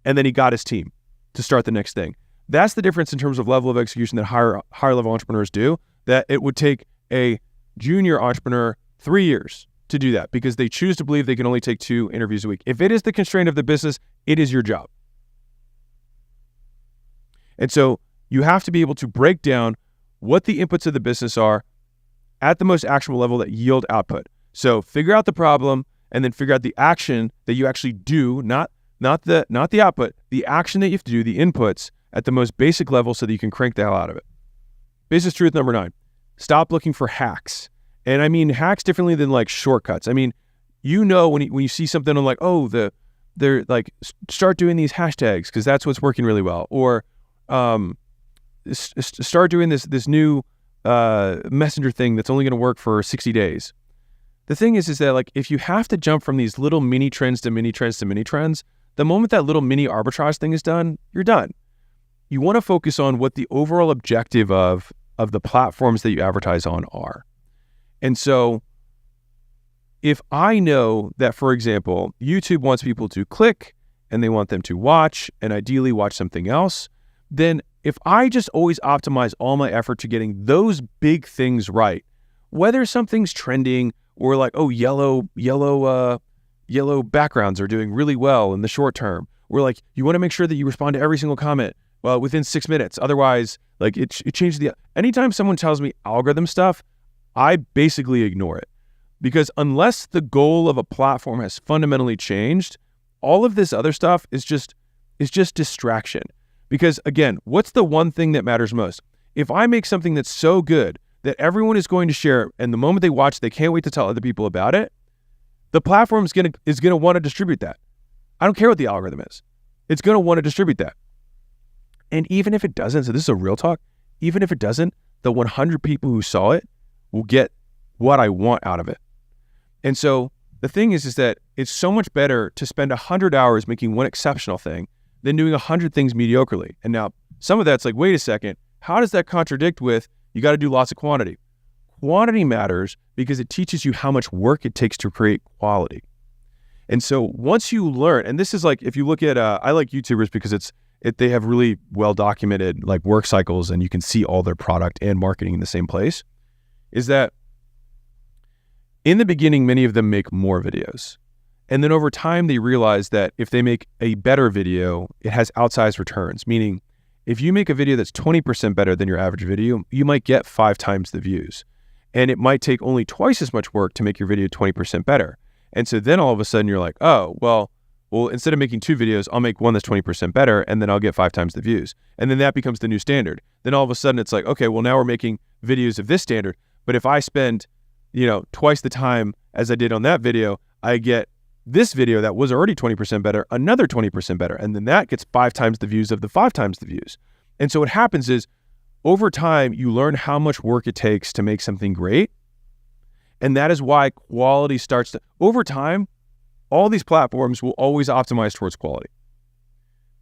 And then he got his team to start the next thing. That's the difference in terms of level of execution that higher level entrepreneurs do, that it would take a junior entrepreneur 3 years to do that because they choose to believe they can only take 2 interviews a week. If it is the constraint of the business, it is your job. And so you have to be able to break down what the inputs of the business are at the most actionable level that yield output. So figure out the problem and then figure out the action that you actually do, not the output, the action that you have to do, the inputs at the most basic level so that you can crank the hell out of it. Business truth number 9, stop looking for hacks. And I mean hacks differently than like shortcuts. I mean, when you see something on like, oh, they're like, start doing these hashtags because that's what's working really well. Or start doing this new messenger thing that's only going to work for 60 days. The thing is that like, if you have to jump from these little mini trends to mini trends to mini trends, the moment that little mini arbitrage thing is done, you're done. You want to focus on what the overall objective of the platforms that you advertise on are. And so if I know that, for example, YouTube wants people to click and they want them to watch and ideally watch something else, then if I just always optimize all my effort to getting those big things right, whether something's trending or like, oh, yellow backgrounds are doing really well in the short term, or like you want to make sure that you respond to every single comment within 6 minutes. Otherwise, like it changes anytime someone tells me algorithm stuff, I basically ignore it. Because unless the goal of a platform has fundamentally changed, all of this other stuff is just distraction. Because again, what's the one thing that matters most? If I make something that's so good that everyone is going to share, and the moment they watch, they can't wait to tell other people about it, the platform is gonna want to distribute that. I don't care what the algorithm is. It's gonna want to distribute that. And even if it doesn't, so this is a real talk, even if it doesn't, the 100 people who saw it will get what I want out of it. And so the thing is that it's so much better to spend 100 hours making one exceptional thing than doing 100 things mediocrely. And now some of that's like, wait a second, how does that contradict with you got to do lots of quantity? Quantity matters because it teaches you how much work it takes to create quality. And so once you learn, and this is like, if you look at, I like YouTubers because they have really well documented like work cycles and you can see all their product and marketing in the same place, is that in the beginning, many of them make more videos. And then over time, they realize that if they make a better video, it has outsized returns. Meaning, if you make a video that's 20% better than your average video, you might get 5 times the views. And it might take only twice as much work to make your video 20% better. And so then all of a sudden you're like, oh, well, instead of making 2 videos, I'll make one that's 20% better and then I'll get 5 times the views. And then that becomes the new standard. Then all of a sudden it's like, okay, well now we're making videos of this standard. But if I spend, twice the time as I did on that video, I get this video that was already 20% better, another 20% better. And then that gets 5 times the views of the 5 times the views. And so what happens is over time, you learn how much work it takes to make something great. And that is why quality starts to, over time, all these platforms will always optimize towards quality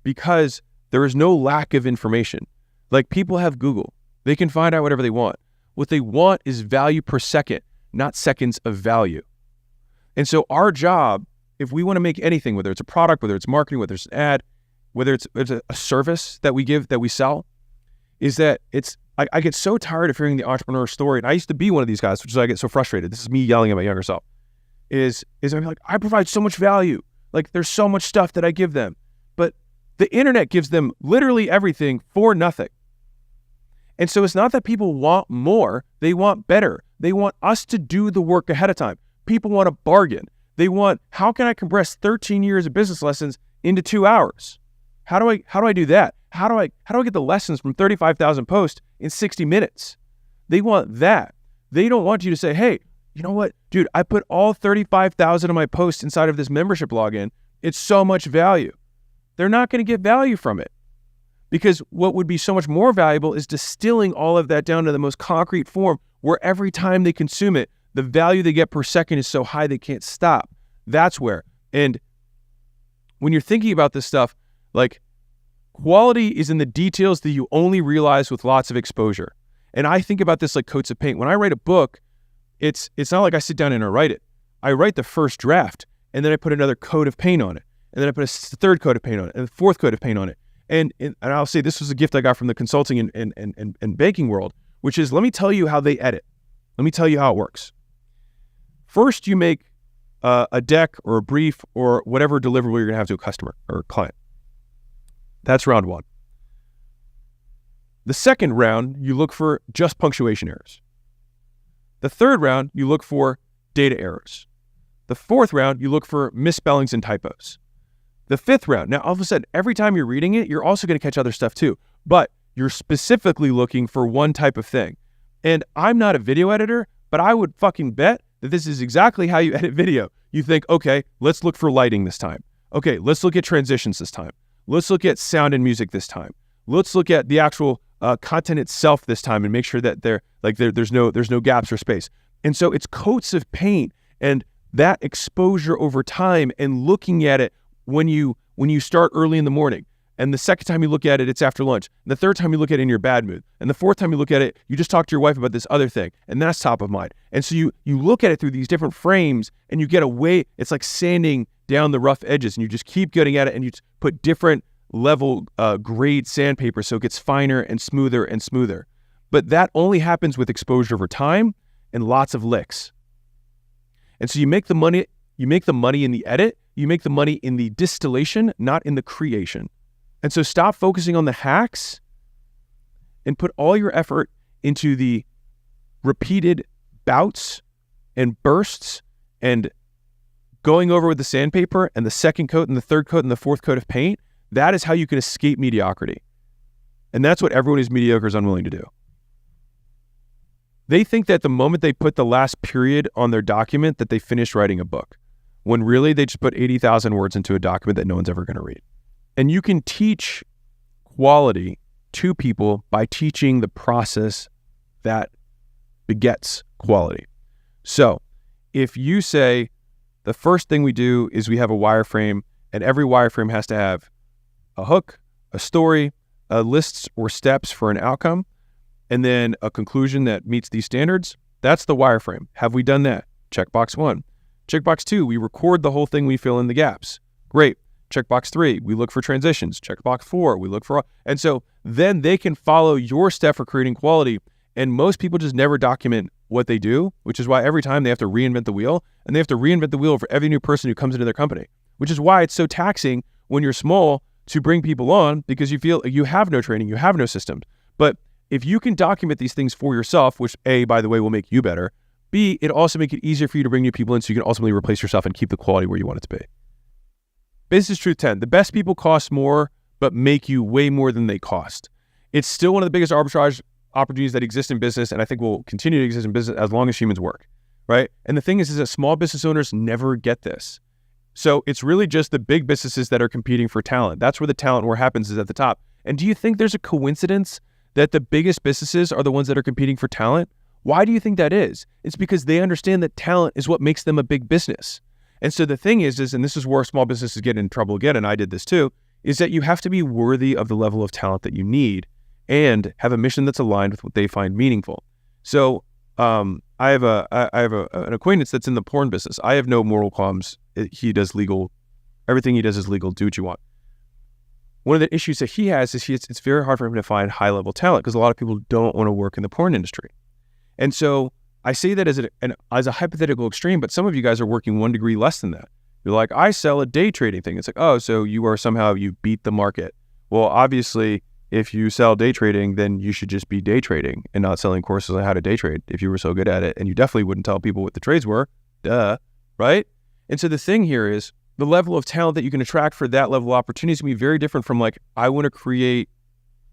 because there is no lack of information. Like people have Google, they can find out whatever they want. What they want is value per second, not seconds of value. And so our job, if we want to make anything, whether it's a product, whether it's marketing, whether it's an ad, whether it's a service that we give, that we sell, is that I get so tired of hearing the entrepreneur story. And I used to be one of these guys, which is why I get so frustrated. This is me yelling at my younger self. Is I'm like, I provide so much value. Like there's so much stuff that I give them, but the internet gives them literally everything for nothing. And so it's not that people want more, they want better. They want us to do the work ahead of time. People want a bargain. They want, how can I compress 13 years of business lessons into 2 hours? How do I do that? How do I get the lessons from 35,000 posts in 60 minutes? They want that. They don't want you to say, hey, you know what, dude, I put all 35,000 of my posts inside of this membership login. It's so much value. They're not going to get value from it because what would be so much more valuable is distilling all of that down to the most concrete form where every time they consume it, the value they get per second is so high they can't stop. That's where. And when you're thinking about this stuff, Like, quality is in the details that you only realize with lots of exposure. And I think about this like coats of paint. When I write a book, it's not like I sit down and I write it. I write the first draft, and then I put another coat of paint on it. And then I put a third coat of paint on it, and a fourth coat of paint on it. And I'll say this was a gift I got from the consulting and banking world, which is, let me tell you how they edit. Let me tell you how it works. First, you make a deck or a brief or whatever deliverable you're going to have to a customer or a client. That's round one. The second round, you look for just punctuation errors. The third round, you look for data errors. The fourth round, you look for misspellings and typos. The fifth round, now all of a sudden, every time you're reading it, you're also going to catch other stuff too, but you're specifically looking for one type of thing. And I'm not a video editor, but I would fucking bet that this is exactly how you edit video. You think, okay, let's look for lighting this time. Okay, let's look at transitions this time. Let's look at sound and music this time. Let's look at the actual content itself this time and make sure that there's no gaps or space. And so it's coats of paint and that exposure over time and looking at it when you start early in the morning. And the second time you look at it, it's after lunch. And the third time you look at it in your bad mood. And the fourth time you look at it, you just talk to your wife about this other thing. And that's top of mind. And so you look at it through these different frames and you get away. It's like sanding down the rough edges and you just keep getting at it and you put different level grade sandpaper so it gets finer and smoother and smoother. But that only happens with exposure over time and lots of licks. And so you make the money in the edit, you make the money in the distillation, not in the creation. And so stop focusing on the hacks and put all your effort into the repeated bouts and bursts and going over with the sandpaper and the second coat and the third coat and the fourth coat of paint. That is how you can escape mediocrity. And that's what everyone who's mediocre is unwilling to do. They think that the moment they put the last period on their document that they finished writing a book, when really they just put 80,000 words into a document that no one's ever going to read. And you can teach quality to people by teaching the process that begets quality. So if you say the first thing we do is we have a wireframe and every wireframe has to have a hook, a story, a lists or steps for an outcome, and then a conclusion that meets these standards, that's the wireframe. Have we done that? Checkbox 1. Checkbox 2, we record the whole thing, we fill in the gaps. Great. Checkbox 3, we look for transitions. Checkbox 4, we look for, and so then they can follow your step for creating quality. And most people just never document what they do, which is why every time they have to reinvent the wheel, and they have to reinvent the wheel for every new person who comes into their company, which is why it's so taxing when you're small to bring people on because you feel you have no training, you have no systems. But if you can document these things for yourself, which A, by the way, will make you better, B, it also make it easier for you to bring new people in so you can ultimately replace yourself and keep the quality where you want it to be. Business Truth 10, the best people cost more, but make you way more than they cost. It's still one of the biggest arbitrage opportunities that exist in business, and I think will continue to exist in business as long as humans work, right? And the thing is that small business owners never get this. So it's really just the big businesses that are competing for talent. That's where the talent war happens, is at the top. And do you think there's a coincidence that the biggest businesses are the ones that are competing for talent? Why do you think that is? It's because they understand that talent is what makes them a big business. And so the thing is, and this is where small businesses get in trouble again, and I did this too, is that you have to be worthy of the level of talent that you need and have a mission that's aligned with what they find meaningful. So I have an acquaintance that's in the porn business. I have no moral qualms. He does legal. Everything he does is legal. Do what you want. One of the issues that he has is it's very hard for him to find high-level talent because a lot of people don't want to work in the porn industry. And so I say that as a hypothetical extreme, but some of you guys are working 1 degree less than that. You're like, I sell a day trading thing. It's like, oh, so you beat the market. Well, obviously, if you sell day trading, then you should just be day trading and not selling courses on how to day trade if you were so good at it. And you definitely wouldn't tell people what the trades were. Duh, right? And so the thing here is the level of talent that you can attract for that level of opportunity is going to be very different from like, I want to create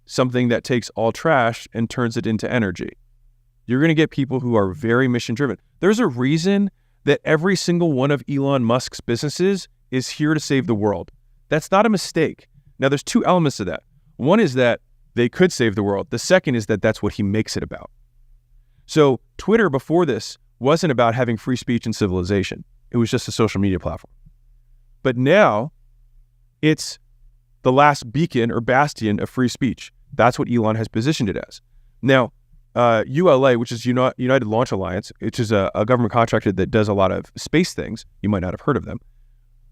something that takes all trash and turns it into energy. You're going to get people who are very mission driven. There's a reason that every single one of Elon Musk's businesses is here to save the world. That's not a mistake. Now, there's 2 elements to that. One is that they could save the world. The second is that that's what he makes it about. So Twitter before this wasn't about having free speech and civilization. It was just a social media platform. But now it's the last beacon or bastion of free speech. That's what Elon has positioned it as. Now, ULA, which is United Launch Alliance, which is a government contractor that does a lot of space things. You might not have heard of them.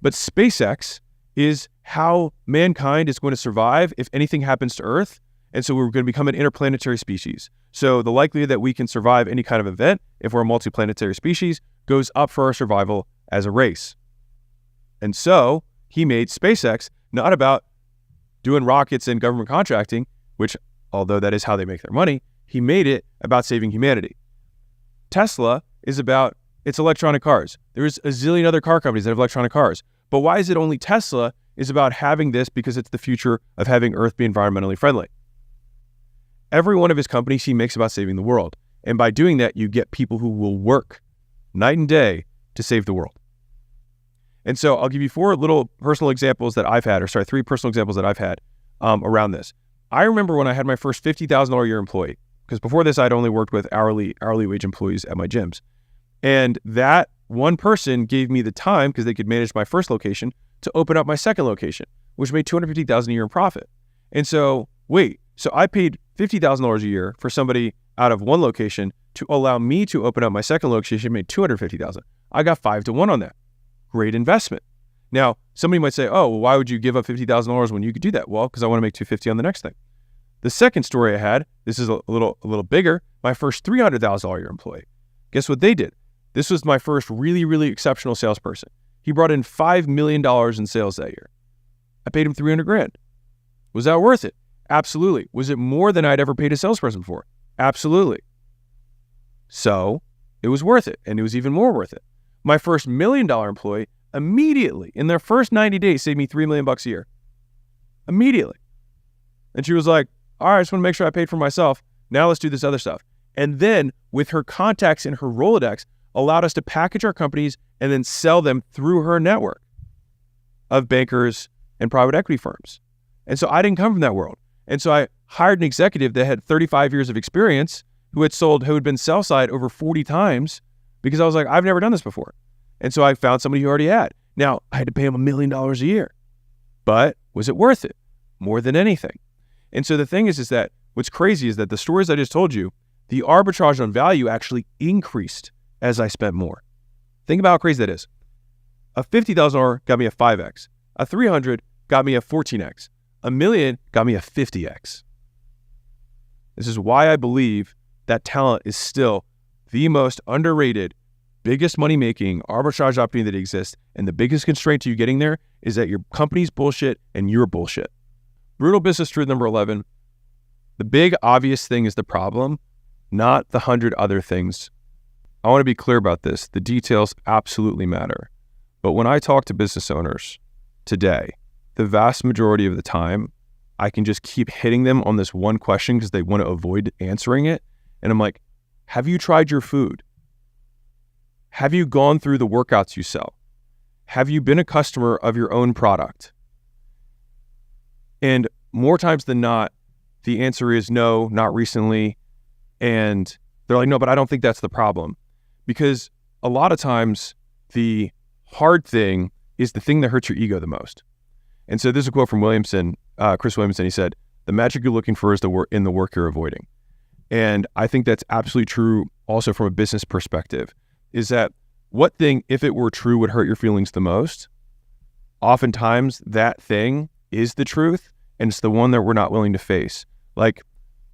But SpaceX is how mankind is going to survive if anything happens to Earth. And so we're going to become an interplanetary species. So the likelihood that we can survive any kind of event, if we're a multiplanetary species, goes up for our survival as a race. And so he made SpaceX not about doing rockets and government contracting, which, although that is how they make their money, he made it about saving humanity. Tesla is about its electronic cars. There's a zillion other car companies that have electronic cars. But why is it only Tesla is about having this? Because it's the future of having Earth be environmentally friendly. Every one of his companies he makes about saving the world. And by doing that, you get people who will work night and day to save the world. And so I'll give you three personal examples that I've had around this. I remember when I had my first $50,000 a year employee, because before this, I'd only worked with hourly wage employees at my gyms. And that one person gave me the time, because they could manage my first location, to open up my second location, which made $250,000 a year in profit. And so I paid $50,000 a year for somebody out of one location to allow me to open up my second location, made $250,000. I got 5 to 1 on that. Great investment. Now, somebody might say, oh, well, why would you give up $50,000 when you could do that? Well, because I want to make $250,000 on the next thing. The second story I had, this is a little bigger, my first $300,000 a year employee. Guess what they did? This was my first really, really exceptional salesperson. He brought in $5 million in sales that year. I paid him $300,000. Was that worth it? Absolutely. Was it more than I'd ever paid a salesperson for? Absolutely. So it was worth it, and it was even more worth it. My first $1 million employee immediately, in their first 90 days, saved me $3 million a year. Immediately. And she was like, all right, I just want to make sure I paid for myself. Now let's do this other stuff. And then with her contacts in her Rolodex, allowed us to package our companies and then sell them through her network of bankers and private equity firms. And so I didn't come from that world. And so I hired an executive that had 35 years of experience who had been sell side over 40 times, because I was like, I've never done this before. And so I found somebody who already had. Now, I had to pay him $1 million a year. But was it worth it? More than anything. And so the thing is that what's crazy is that the stories I just told you, the arbitrage on value actually increased as I spent more. Think about how crazy that is. A $50,000 got me a 5X. A $300,000 got me a 14X. $1 million got me a 50X. This is why I believe that talent is still the most underrated, biggest money-making arbitrage opportunity that exists, and the biggest constraint to you getting there is that your company's bullshit and you're bullshit. Brutal business truth number 11. The big obvious thing is the problem, not the 100 other things. I want to be clear about this. The details absolutely matter. But when I talk to business owners today, the vast majority of the time, I can just keep hitting them on this one question because they want to avoid answering it. And I'm like, have you tried your food? Have you gone through the workouts you sell? Have you been a customer of your own product? And more times than not, the answer is no, not recently. And they're like, no, but I don't think that's the problem. Because a lot of times the hard thing is the thing that hurts your ego the most. And so this is a quote from Chris Williamson. He said, the magic you're looking for is in the work you're avoiding. And I think that's absolutely true also from a business perspective, is that what thing, if it were true, would hurt your feelings the most? Oftentimes that thing is the truth, and it's the one that we're not willing to face. Like,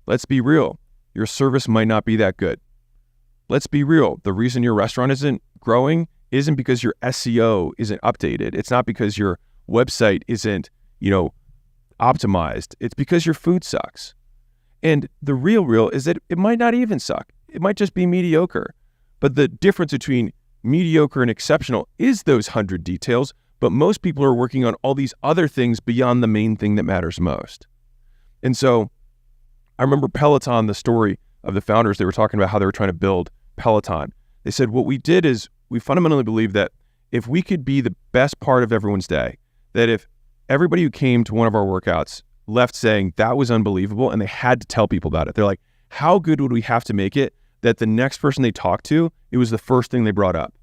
let's be real. Your service might not be that good. Let's be real. The reason your restaurant isn't growing isn't because your SEO isn't updated. It's not because your website isn't, optimized. It's because your food sucks. And the real is that it might not even suck. It might just be mediocre. But the difference between mediocre and exceptional is those 100 details, but most people are working on all these other things beyond the main thing that matters most. And so I remember Peloton, the story of the founders, they were talking about how they were trying to build Peloton. They said, what we did is we fundamentally believe that if we could be the best part of everyone's day, that if everybody who came to one of our workouts left saying that was unbelievable and they had to tell people about it, they're like, how good would we have to make it that the next person they talked to, it was the first thing they brought up?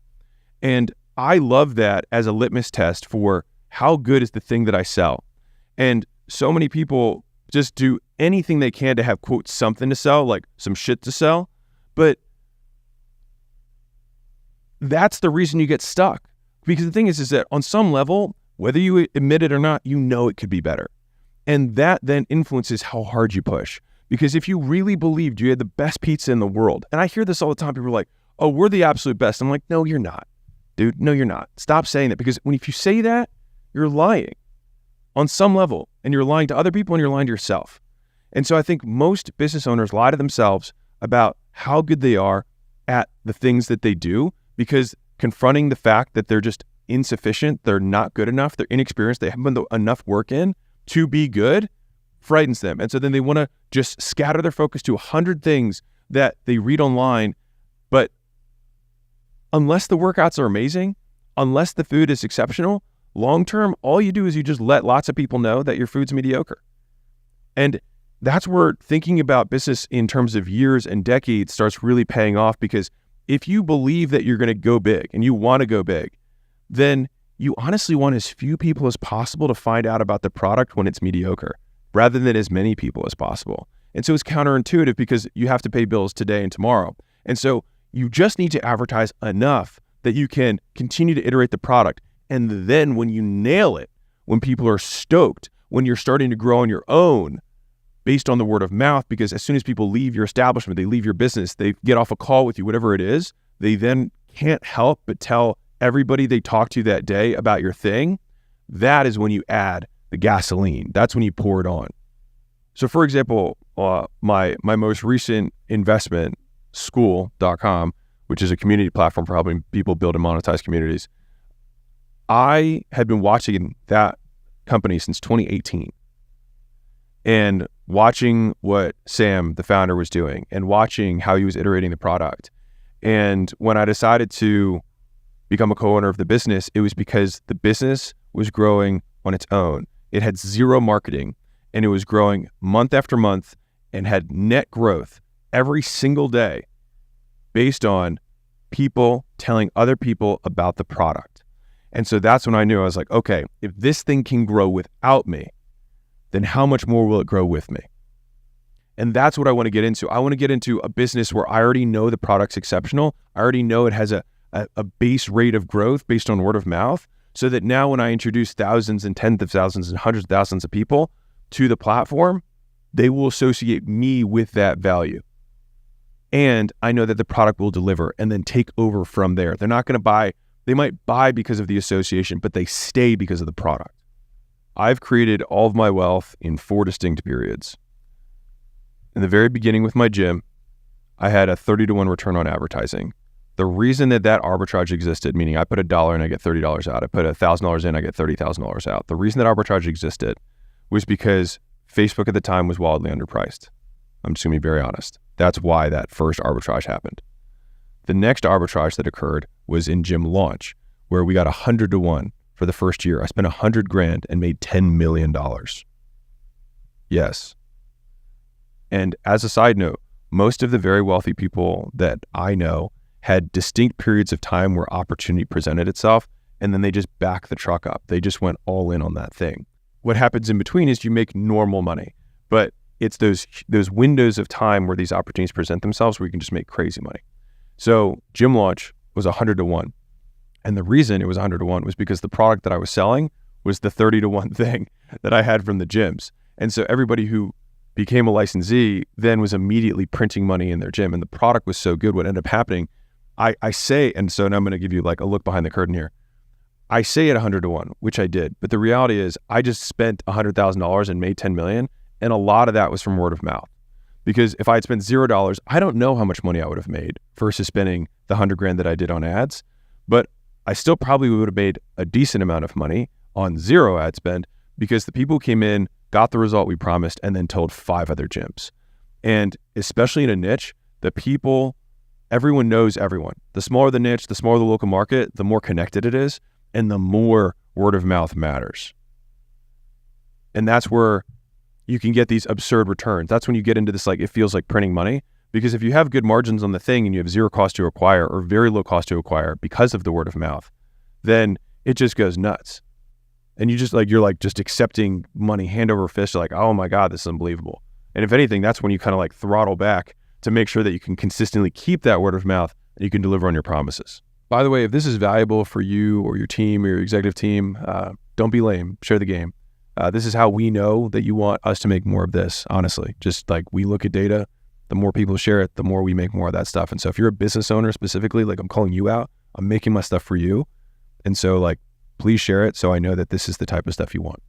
And I love that as a litmus test for how good is the thing that I sell. And so many people just do anything they can to have, quote, something to sell, like some shit to sell. But that's the reason you get stuck. Because the thing is that on some level, whether you admit it or not, you know it could be better. And that then influences how hard you push. Because if you really believed you had the best pizza in the world, and I hear this all the time, people are like, oh, we're the absolute best. I'm like, no, you're not, dude. No, you're not. Stop saying that. Because if you say that, you're lying on some level, and you're lying to other people and you're lying to yourself. And so I think most business owners lie to themselves about how good they are at the things that they do, because confronting the fact that they're just insufficient, they're not good enough, they're inexperienced, they haven't put enough work in to be good, frightens them. And so then they want to just scatter their focus to 100 things that they read online. But unless the workouts are amazing, unless the food is exceptional, long-term, all you do is you just let lots of people know that your food's mediocre. And that's where thinking about business in terms of years and decades starts really paying off, because if you believe that you're going to go big and you want to go big, then you honestly want as few people as possible to find out about the product when it's mediocre, rather than as many people as possible. And so it's counterintuitive, because you have to pay bills today and tomorrow. And so you just need to advertise enough that you can continue to iterate the product. And then when you nail it, when people are stoked, when you're starting to grow on your own based on the word of mouth, because as soon as people leave your establishment, they leave your business, they get off a call with you, whatever it is, they then can't help but tell everybody they talk to that day about your thing. That is when you add the gasoline. That's when you pour it on. So for example, my most recent investment, School.com, which is a community platform for helping people build and monetize communities, I had been watching that company since 2018 and watching what Sam, the founder, was doing and watching how he was iterating the product. And when I decided to become a co-owner of the business, it was because the business was growing on its own. It had zero marketing, and it was growing month after month and had net growth every single day based on people telling other people about the product. And so that's when I knew, I was like, okay, if this thing can grow without me, then how much more will it grow with me? And that's what I want to get into. I want to get into a business where I already know the product's exceptional. I already know it has a base rate of growth based on word of mouth, so that now when I introduce thousands and tens of thousands and hundreds of thousands of people to the platform, they will associate me with that value. And I know that the product will deliver and then take over from there. They're not going to buy. They might buy because of the association, but they stay because of the product. I've created all of my wealth in 4 distinct periods. In the very beginning with my gym, I had a 30-to-1 return on advertising. The reason that arbitrage existed, meaning I put $1 in, I get $30 out. I put $1,000 in, I get $30,000 out. The reason that arbitrage existed was because Facebook at the time was wildly underpriced. I'm just going to be very honest. That's why that first arbitrage happened. The next arbitrage that occurred was in gym launch, where we got 100-to-1 for the first year. I spent $100,000 and made $10 million. Yes. And as a side note, most of the very wealthy people that I know had distinct periods of time where opportunity presented itself, and then they just backed the truck up. They just went all in on that thing. What happens in between is you make normal money, but it's those windows of time where these opportunities present themselves where you can just make crazy money. So gym launch was 100-to-1. And the reason it was 100-to-1 was because the product that I was selling was the 30-to-1 thing that I had from the gyms. And so everybody who became a licensee then was immediately printing money in their gym. And the product was so good, what ended up happening, I say, and so now I'm going to give you like a look behind the curtain here. I say at 100-to-1, which I did, but the reality is I just spent $100,000 and made 10 million. And a lot of that was from word of mouth. Because if I had spent $0, I don't know how much money I would have made versus spending the $100,000 that I did on ads. But I still probably would have made a decent amount of money on 0 ad spend, because the people who came in, got the result we promised, and then told 5 other gyms. And especially in a niche, the people, everyone knows everyone. The smaller the niche, the smaller the local market, the more connected it is, and the more word of mouth matters. And that's where you can get these absurd returns. That's when you get into this, like, it feels like printing money. Because if you have good margins on the thing and you have 0 cost to acquire or very low cost to acquire because of the word of mouth, then it just goes nuts. And you're like just accepting money hand over fist. You're like, oh my God, this is unbelievable. And if anything, that's when you kind of like throttle back to make sure that you can consistently keep that word of mouth and you can deliver on your promises. By the way, if this is valuable for you or your team or your executive team, don't be lame. Share the game. This is how we know that you want us to make more of this, honestly. Just like we look at data, the more people share it, the more we make more of that stuff. And so if you're a business owner specifically, like I'm calling you out, I'm making my stuff for you. And so like, please share it so I know that this is the type of stuff you want.